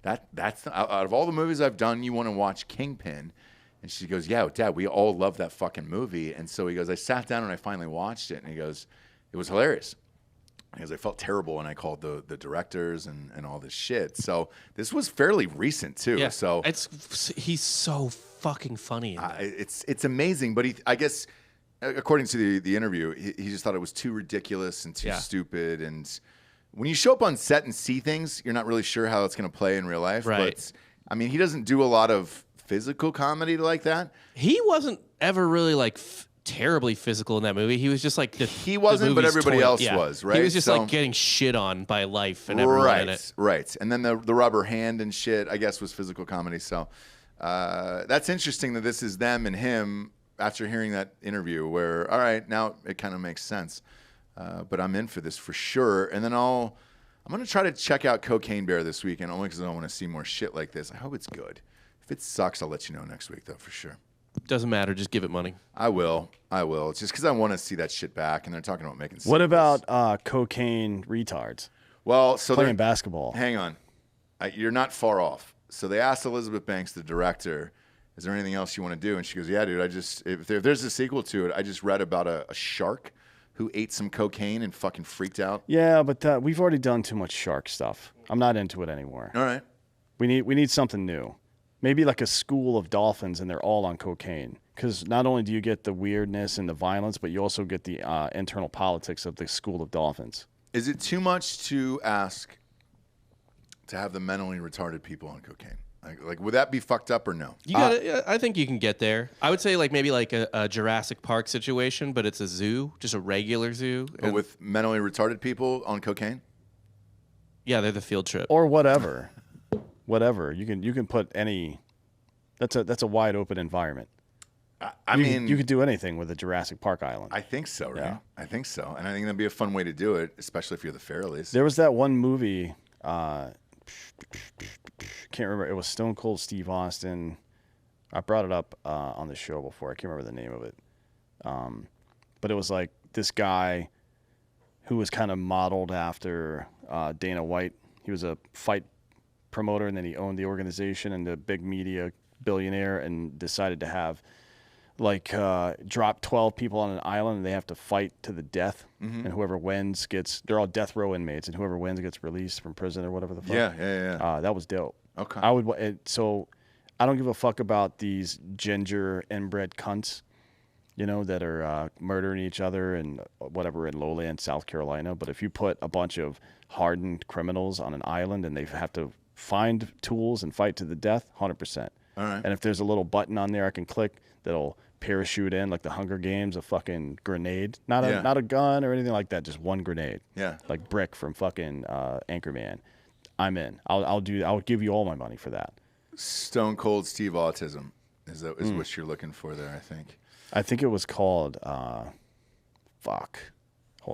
That's out of all the movies I've done, you want to watch Kingpin? And she goes, yeah, Dad, we all love that fucking movie. And so he goes, I sat down and I finally watched it. And he goes, it was hilarious. Because I felt terrible and I called the directors and all this shit. So this was fairly recent too. Yeah. So He's so fucking funny. In that. it's amazing. But I guess according to the interview, he just thought it was too ridiculous and too stupid. And when you show up on set and see things, you're not really sure how it's going to play in real life. Right. But I mean, he doesn't do a lot of physical comedy like that. He wasn't ever really like terribly physical in that movie. He was just like He wasn't, but everybody else was, right? He was just So- like getting shit on by life and everyone in it. Right. And then the rubber hand and shit, I guess, was physical comedy. So that's interesting that this is them and him after hearing that interview where, all right, now it kind of makes sense. But I'm in for this for sure. And then I'm going to try to check out Cocaine Bear this weekend only because I want to see more shit like this. I hope it's good. If it sucks, I'll let you know next week, though, for sure. Doesn't matter. Just give it money. I will. It's just because I want to see that shit back, and they're talking about making What sequels. about cocaine retards Well, so playing they're basketball? Hang on. You're not far off. So they asked Elizabeth Banks, the director, is there anything else you want to do? And she goes, yeah, dude, if there's a sequel to it, I just read about a shark who ate some cocaine and fucking freaked out. Yeah, but we've already done too much shark stuff. I'm not into it anymore. All right. We need something new. Maybe like a school of dolphins and they're all on cocaine. Because not only do you get the weirdness and the violence, but you also get the internal politics of the school of dolphins. Is it too much to ask to have the mentally retarded people on cocaine? Like would that be fucked up or no? You got. I think you can get there. I would say like maybe like a Jurassic Park situation, but it's a zoo, just a regular zoo. But with mentally retarded people on cocaine? Yeah, they're the field trip. Or whatever. Whatever. You can put any. That's a wide open environment. I mean, you could do anything with a Jurassic Park island. I think so, right? Yeah. I think so. And I think that'd be a fun way to do it, especially if you're the Farrellys. There was that one movie. Can't remember. It was Stone Cold Steve Austin. I brought it up on the show before. I can't remember the name of it. But it was like this guy who was kind of modeled after Dana White. He was a fight promoter, and then he owned the organization and the big media billionaire, and decided to have drop 12 people on an island and they have to fight to the death. And whoever wins they're all death row inmates, and whoever wins gets released from prison or whatever the fuck. Yeah. That was dope. Okay. So I don't give a fuck about these ginger inbred cunts, that are murdering each other and whatever in Lowland, South Carolina. But if you put a bunch of hardened criminals on an island and they have to find tools and fight to the death, 100%. All right. And if there's a little button on there I can click that'll parachute in, like the Hunger Games, a fucking grenade, not a gun or anything like that, just one grenade. Yeah. Like Brick from fucking Anchorman. I'm in. I'll give you all my money for that. Stone Cold Steve Autism is what you're looking for there, I think. I think it was called hold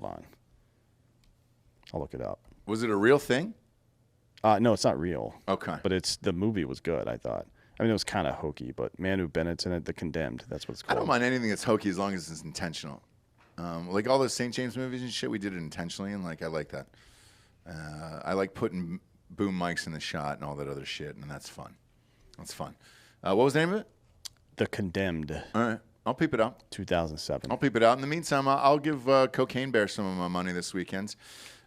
on. I'll look it up. Was it a real thing? No, it's not real. Okay. But the movie was good, I thought. I mean, it was kind of hokey, but Manu Bennett's in it, The Condemned. That's what it's I called. don't mind anything that's hokey as long as it's intentional. Like all those St. James movies and shit, we did it intentionally, and I like that. I like putting boom mics in the shot and all that other shit, and that's fun. That's fun. What was the name of it? The Condemned, All right. I'll peep it out. 2007. I'll peep it out. In the meantime, I'll give Cocaine Bear some of my money this weekend.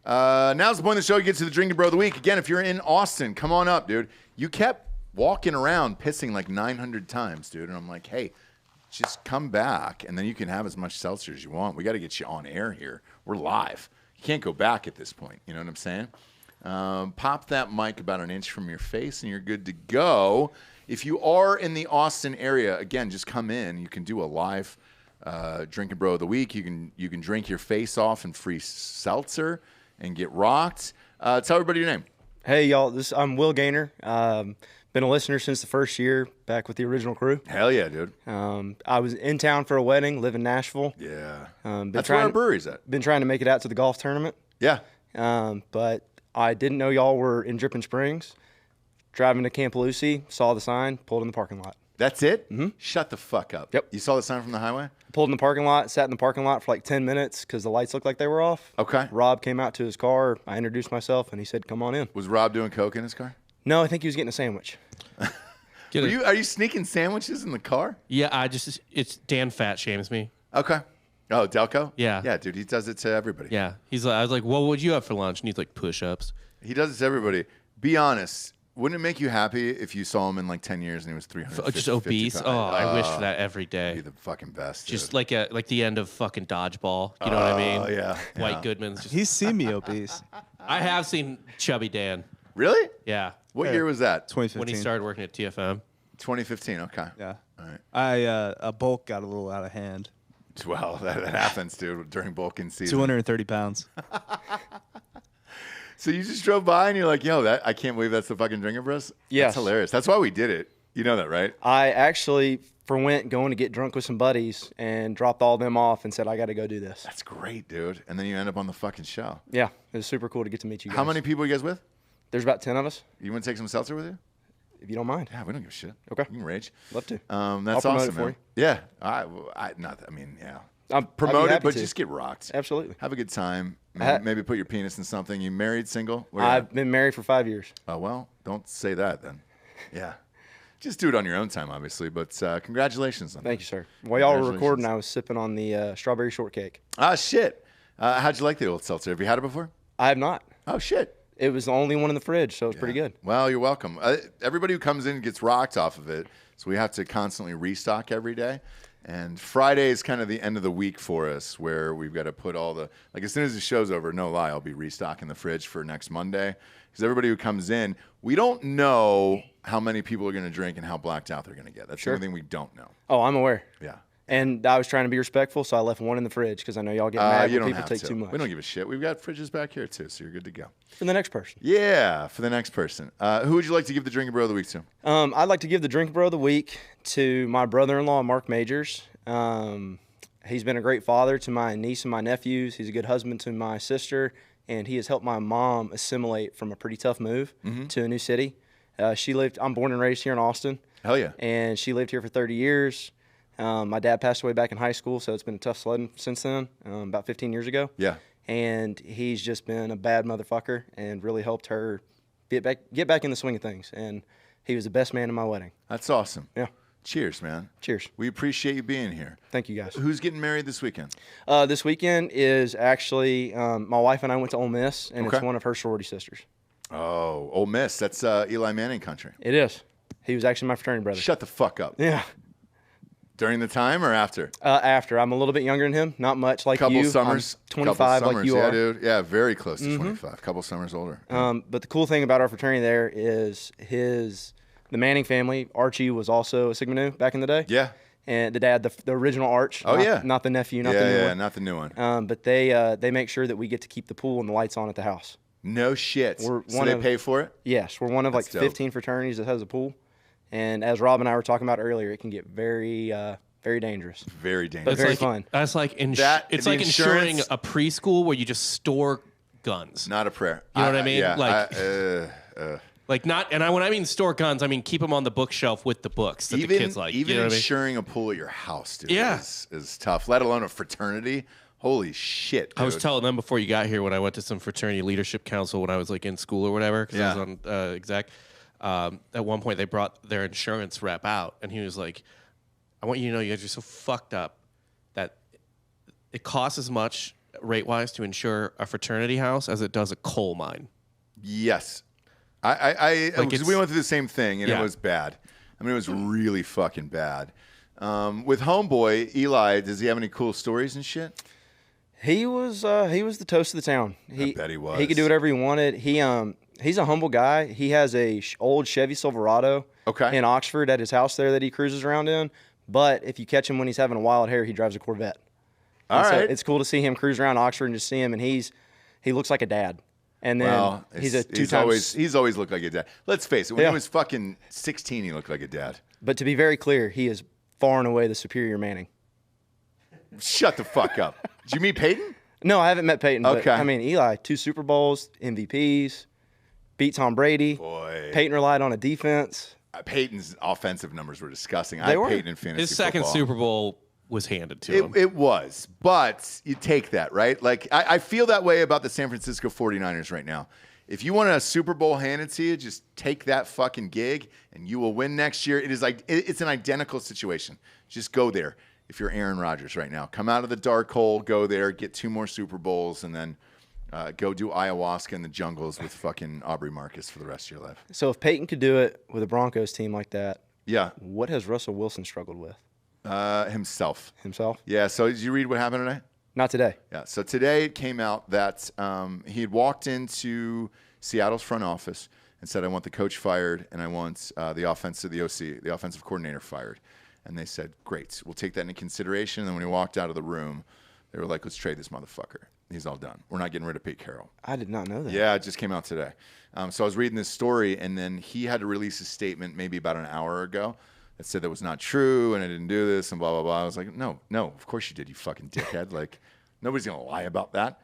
Now's the point of the show. You get to the Drinking Bro of the Week. Again, if you're in Austin, come on up, dude. You kept walking around pissing like 900 times, dude. And I'm like, hey, just come back, and then you can have as much seltzer as you want. We got to get you on air here. We're live. You can't go back at this point. You know what I'm saying? Pop that mic about an inch from your face, and you're good to go. If you are in the Austin area, again, just come in. You can do a live Drinking Bro of the Week. You can drink your face off in free seltzer and get rocked. Tell everybody your name. Hey, y'all. I'm Will Gaynor. Been a listener since the first year, back with the original crew. Hell yeah, dude. I was in town for a wedding, live in Nashville. Yeah. That's where our brewery's at. Been trying to make it out to the golf tournament. Yeah. But I didn't know y'all were in Dripping Springs. Driving to Camp Lucy, saw the sign, pulled in the parking lot. That's it? Mm-hmm. Shut the fuck up. Yep. You saw the sign from the highway? Pulled in the parking lot, sat in the parking lot for like 10 minutes because the lights looked like they were off. Okay. Rob came out to his car. I introduced myself, and he said, come on in. Was Rob doing coke in his car? No, I think he was getting a sandwich. Are you sneaking sandwiches in the car? Yeah, it's Dan fat shames me. Okay. Oh, Delco? Yeah. Yeah, dude, he does it to everybody. Yeah, I was like, what would you have for lunch? And he's like, push-ups. He does it to everybody. Be honest. Wouldn't it make you happy if you saw him in like 10 years and he was 350 Just obese. pounds? Oh, I wish for that every day. Be the fucking best. Just dude. like the end of fucking dodgeball. You know what I mean? Oh, yeah. White Goodman's. He's seen me obese. I have seen Chubby Dan. Really? Yeah. What year was that? 2015. When he started working at TFM. 2015. Okay. Yeah. All right. A bulk got a little out of hand. Well, that happens, dude, during bulking season. 230 pounds. So you just drove by and you're like, yo, I can't believe that's the fucking Drinking Bros? Yes. That's hilarious. That's why we did it. You know that, right? I actually forwent going to get drunk with some buddies and dropped all them off and said, I got to go do this. That's great, dude. And then you end up on the fucking show. Yeah, it was super cool to get to meet you guys. How many people are you guys with? There's about 10 of us, You want to take some seltzer with you? if you don't mind. Yeah, we don't give a shit. Okay. You can rage. Love to. That's I'll promote awesome, it for man. you. Yeah. Yeah. I'd be Promote it, happy but to. just get rocked. Absolutely. Have a good time. Ha- Maybe put your penis in something. You married, single? Where you I've at? been married for 5 years. Oh, well, don't say that then. Yeah. Just do it on your own time, obviously. But congratulations on Thank that. you, sir. While y'all were Congratulations. recording, I was sipping on the strawberry shortcake. Ah, shit. How'd you like the old seltzer? Have you had it before? I have not. Oh, shit. It was the only one in the fridge, so it was pretty good. Well, you're welcome. Everybody who comes in gets rocked off of it, so we have to constantly restock every day. And Friday is kind of the end of the week for us, where we've got to put all the as soon as the show's over, no lie, I'll be restocking the fridge for next Monday, because everybody who comes in, we don't know how many people are going to drink and how blacked out they're going to get. That's the only thing we don't know. Oh, I'm aware. Yeah. And I was trying to be respectful, so I left one in the fridge because I know y'all get mad You when don't people have take to. too much. We don't give a shit. We've got fridges back here too, so you're good to go. For the next person. Yeah, for the next person. Who would you like to give the Drinking Bro of the Week to? I'd like to give the Drink Bro of the Week to my brother-in-law, Mark Majors. He's been a great father to my niece and my nephews. He's a good husband to my sister, and he has helped my mom assimilate from a pretty tough move to a new city. I'm born and raised here in Austin. Hell yeah. And she lived here for 30 years. My dad passed away back in high school, so it's been a tough sledding since then, about 15 years ago. Yeah. And he's just been a bad motherfucker and really helped her get back in the swing of things. And he was the best man in my wedding. That's awesome. Yeah. Cheers, man. Cheers. We appreciate you being here. Thank you, guys. Who's getting married this weekend? This weekend is actually my wife and I went to Ole Miss, and Okay. it's one of her sorority sisters. Oh, Ole Miss. That's Eli Manning country. It is. He was actually my fraternity brother. Shut the fuck up. Yeah. During the time or after? After. I'm a little bit younger than him. Not much like Couple you. summers. I'm 25 Couple like you summers, are. Yeah, dude. Yeah, very close to 25. Couple summers older. But the cool thing about our fraternity there is the Manning family. Archie was also a Sigma Nu back in the day. Yeah. And the dad, the original Arch. Oh, not, yeah. Not the nephew, not the new Yeah, one. not the new one. But they make sure that we get to keep the pool and the lights on at the house. No shit. We're So one they of- pay for it? Yes, we're one of like That's dope. 15 fraternities that has a pool. And as Rob and I were talking about earlier, it can get very, very dangerous. Very dangerous. But very fun. That's like That- it's the like insuring insurance- a preschool where you just store guns. Not a prayer. You know what I mean? Yeah. Like- Like not, and when I mean store guns, I mean keep them on the bookshelf with the books that even the kids like. even you know what I mean? insuring a pool at your house, dude, Yeah. is tough. Let alone a fraternity. Holy shit, dude. I was telling them before you got here when I went to some fraternity leadership council when I was like in school or whatever, because I was on exec. At one point, they brought their insurance rep out, and he was like, "I want you to know you guys are so fucked up that it costs as much rate-wise to insure a fraternity house as it does a coal mine. Yes. Because we went through the same thing, and Yeah. it was bad. I mean, it was really fucking bad. With Homeboy, Eli, does he have any cool stories and shit? He was the toast of the town. I bet he was. He could do whatever he wanted. He's a humble guy. He has a old Chevy Silverado in Oxford at his house there that he cruises around in. But if you catch him when he's having a wild hair, he drives a Corvette. All right. So it's cool to see him cruise around Oxford and just see him, and he looks like a dad. And then he's always looked like a dad. Let's face it. When he was fucking 16, he looked like a dad. But to be very clear, he is far and away the superior Manning. Shut the fuck up. Did you meet Peyton? No, I haven't met Peyton. Okay. But, I mean, Eli, 2 Super Bowls, MVPs, beat Tom Brady. Boy. Peyton relied on a defense. Peyton's offensive numbers were disgusting. They were. Peyton in fantasy His second football. Super Bowl was handed to him. It was, but you take that, right? Like, I feel that way about the San Francisco 49ers right now. If you want a Super Bowl handed to you, just take that fucking gig and you will win next year. It is like, it's an identical situation. Just go there. If you're Aaron Rodgers right now, come out of the dark hole, go there, get 2 more Super Bowls, and then go do ayahuasca in the jungles with fucking Aubrey Marcus for the rest of your life. So if Peyton could do it with a Broncos team like that, Yeah. what has Russell Wilson struggled with? Himself. Himself? Yeah, so did you read what happened today? Not today. Yeah, so today it came out that he had walked into Seattle's front office and said, I want the coach fired and I want the offensive coordinator fired. And they said, great, we'll take that into consideration. And then when he walked out of the room, they were like, let's trade this motherfucker. He's all done. We're not getting rid of Pete Carroll. I did not know that. Yeah, it just came out today. So I was reading this story, and then he had to release a statement maybe about an hour ago that said that was not true, and I didn't do this, and blah, blah, blah. I was like, no, of course you did, you fucking dickhead. Like, nobody's going to lie about that.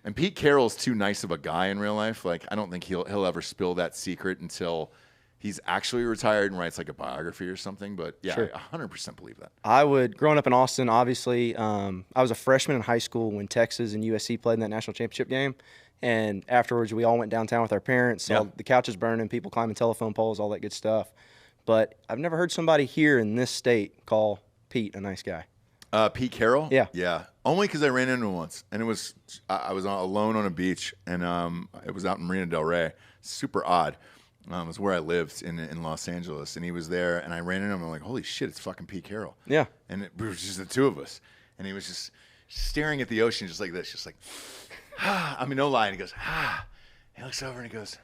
And Pete Carroll's too nice of a guy in real life. Like, I don't think he'll ever spill that secret until he's actually retired and writes like a biography or something. But yeah, Sure. I 100% believe that. Growing up in Austin, obviously, I was a freshman in high school when Texas and USC played in that national championship game. And afterwards, we all went downtown with our parents, saw the couches burning, people climbing telephone poles, all that good stuff. But I've never heard somebody here in this state call Pete a nice guy. Pete Carroll? Yeah. Yeah. Only because I ran into him once. And I was alone on a beach, and it was out in Marina Del Rey. Super odd. It was where I lived in Los Angeles, and he was there, and I ran into him, and I'm like, holy shit, it's fucking Pete Carroll. Yeah. And it was just the 2 of us. And he was just staring at the ocean just like this, just like, I mean, no lie. And he goes, He looks over and he goes,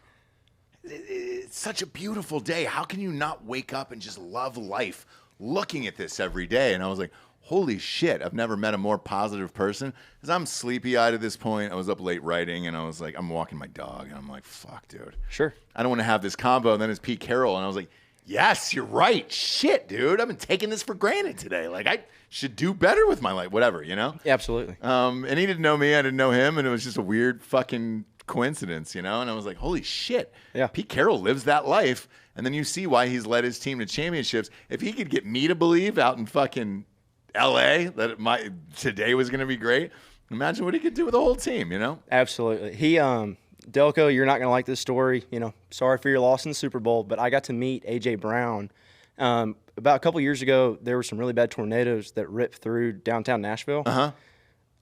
it's such a beautiful day. How can you not wake up and just love life looking at this every day? And I was like, holy shit, I've never met a more positive person. Because I'm sleepy-eyed at this point. I was up late writing, and I was like, I'm walking my dog, and I'm like, fuck, dude. Sure. I don't want to have this combo. And then it's Pete Carroll, and I was like, yes, you're right. Shit, dude. I've been taking this for granted today. Like, I should do better with my life, whatever, you know? Absolutely. And he didn't know me. I didn't know him, and it was just a weird fucking coincidence, you know? And I was like, holy shit. Yeah. Pete Carroll lives that life, and then you see why he's led his team to championships. If he could get me to believe out in fucking L.A. that today was going to be great, imagine what he could do with the whole team, you know? Absolutely. He, Delco, you're not going to like this story. You know, sorry for your loss in the Super Bowl, but I got to meet A.J. Brown. About a couple years ago, there were some really bad tornadoes that ripped through downtown Nashville. Uh-huh.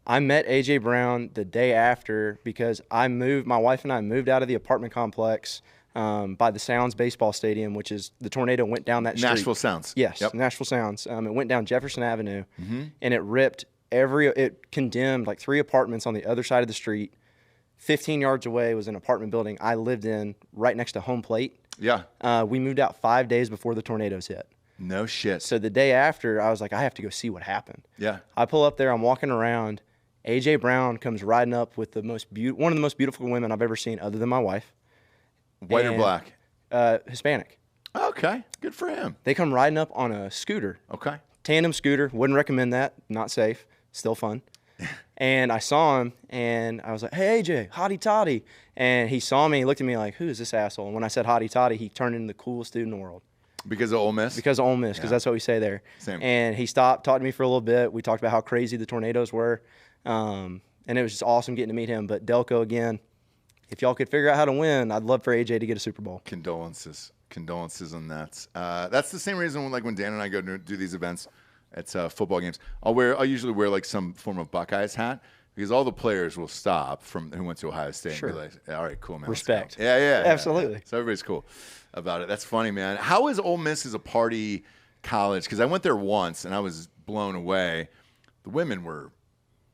I met A.J. Brown the day after because my wife and I moved out of the apartment complex by the Sounds baseball stadium, which is the tornado went down that street. Nashville Sounds. Yes, Yep. Nashville Sounds. It went down Jefferson Avenue, and it condemned like 3 apartments on the other side of the street. 15 yards away was an apartment building I lived in right next to home plate. Yeah. We moved out 5 days before the tornadoes hit. No shit. So the day after, I was like, I have to go see what happened. Yeah. I pull up there, I'm walking around. A.J. Brown comes riding up with one of the most beautiful women I've ever seen other than my wife. White or And, black? Hispanic. Okay. Good for him. They come riding up on a scooter. Okay. Tandem scooter. Wouldn't recommend that. Not safe. Still fun. And I saw him, and I was like, hey, AJ, hotty toddy. And he saw me. He looked at me like, who is this asshole? And when I said hotty toddy, he turned into the coolest dude in the world. Because of Ole Miss? Because of Ole Miss, because that's what we say there. Same. And he stopped, talked to me for a little bit. We talked about how crazy the tornadoes were. And it was just awesome getting to meet him. But Delco, again, if y'all could figure out how to win, I'd love for AJ to get a Super Bowl. Condolences on that. That's the same reason when Dan and I go to do these events at football games. I'll usually wear like some form of Buckeyes hat because all the players will stop from who went to Ohio State and be like, all right, cool, man. let's go." Respect. Yeah. Absolutely. So everybody's cool about it. That's funny, man. How is Ole Miss as a party college? Because I went there once and I was blown away. The women were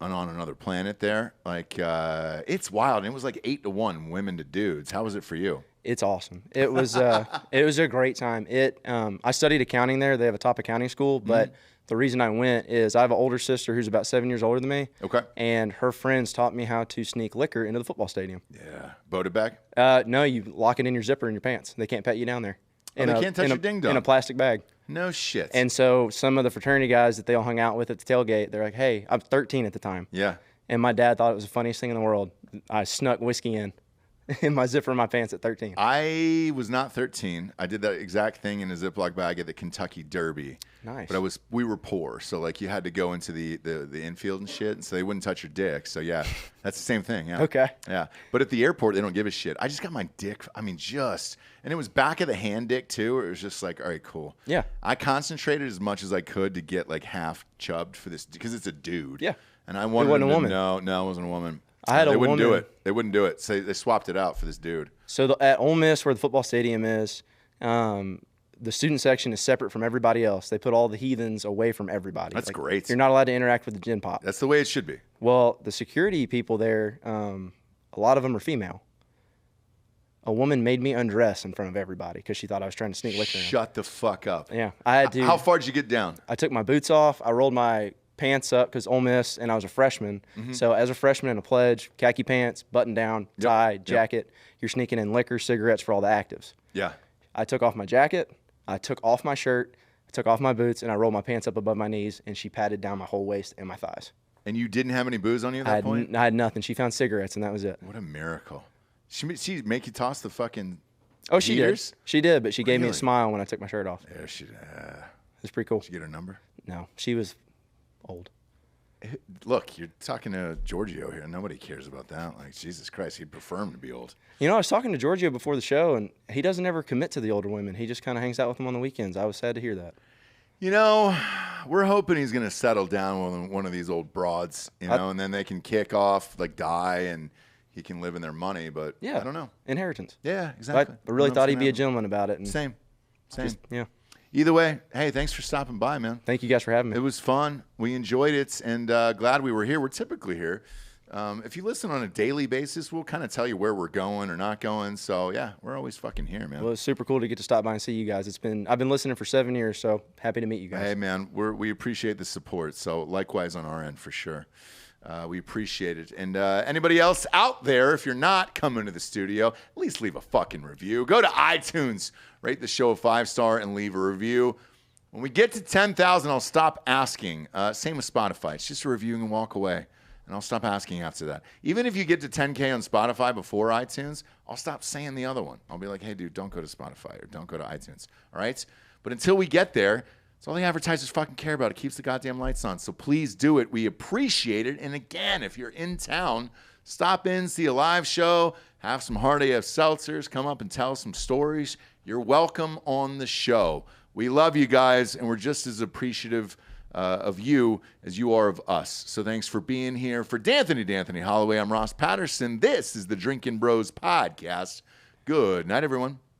on another planet there. Like, it's wild. And it was like 8-1 women to dudes. How was it for you? It's awesome. It was a great time. I studied accounting there. They have a top accounting school, but the reason I went is I have an older sister who's about 7 years older than me. Okay. And her friends taught me how to sneak liquor into the football stadium. Yeah. Boat it back? No, you lock it in your zipper in your pants. They can't pat you down there. They can't touch your ding-dong? In a plastic bag. No shit. And so some of the fraternity guys that they all hung out with at the tailgate, they're like, hey, I'm 13 at the time. Yeah. And my dad thought it was the funniest thing in the world. I snuck whiskey in my zipper in my pants at 13. I was not 13. I did that exact thing in a Ziploc bag at the Kentucky Derby. Nice. But we were poor, so like you had to go into the infield and shit, and so they wouldn't touch your dick. So yeah, that's the same thing. Yeah. Okay. Yeah. But at the airport, they don't give a shit. I just got my dick. And it was back of the hand dick too. Where it was just like, all right, cool. Yeah. I concentrated as much as I could to get like half chubbed for this because it's a dude. Yeah. And I wanted wasn't a him to- woman. No, it wasn't a woman. I had a They wouldn't do woman- it. They wouldn't do it. So they swapped it out for this dude. So at Ole Miss, where the football stadium is, the student section is separate from everybody else. They put all the heathens away from everybody. That's great. You're not allowed to interact with the gin pop. That's the way it should be. Well, the security people there, a lot of them are female. A woman made me undress in front of everybody because she thought I was trying to sneak liquor in. Shut the fuck up. Yeah, I had to. How far did you get down? I took my boots off. I rolled my pants up because Ole Miss, and I was a freshman. So as a freshman in a pledge, khaki pants, button down, tie, jacket, you're sneaking in liquor, cigarettes for all the actives. Yeah. I took off my jacket. I took off my shirt. I took off my boots, and I rolled my pants up above my knees, and she patted down my whole waist and my thighs. And you didn't have any booze on you at that point? I had nothing. She found cigarettes, and that was it. What a miracle. She make you toss the fucking Oh, she heaters? did. She did, but she gave me a Really? smile when I took my shirt off. Yeah, she It's pretty cool. Did you get her number? No, she was old. Look, you're talking to Giorgio here. Nobody cares about that. Like, Jesus Christ, he'd prefer him to be old. You know, I was talking to Giorgio before the show, and he doesn't ever commit to the older women. He just kind of hangs out with them on the weekends. I was sad to hear that. You know, we're hoping he's going to settle down with one of these old broads, and then they can kick off, like die, and he can live in their money. But Yeah, I don't know. Inheritance. Yeah, exactly. I really Don't know thought if he'd be a it's gonna gentleman about it. And happen. Same. Yeah. Either way, hey, thanks for stopping by, man. Thank you guys for having me. It was fun. We enjoyed it, and glad we were here. We're typically here. If you listen on a daily basis, we'll kind of tell you where we're going or not going. So, yeah, we're always fucking here, man. Well, it's super cool to get to stop by and see you guys. I've been listening for 7 years, so happy to meet you guys. Hey, man, we appreciate the support. So, likewise on our end, for sure. We appreciate it. And anybody else out there, if you're not coming to the studio, at least leave a fucking review. Go to iTunes, rate the show a 5-star, and leave a review. When we get to 10,000, I'll stop asking. Same with Spotify. It's just a review and walk away. And I'll stop asking after that. Even if you get to 10K on Spotify before iTunes, I'll stop saying the other one. I'll be like, hey, dude, don't go to Spotify or don't go to iTunes. All right? But until we get there, it's all the advertisers fucking care about. It keeps the goddamn lights on. So please do it. We appreciate it. And again, if you're in town, stop in, see a live show, have some hard AF seltzers, come up and tell some stories. You're welcome on the show. We love you guys, and we're just as appreciative of you as you are of us. So thanks for being here. For D'Anthony Holloway, I'm Ross Patterson. This is the Drinkin' Bros Podcast. Good night, everyone.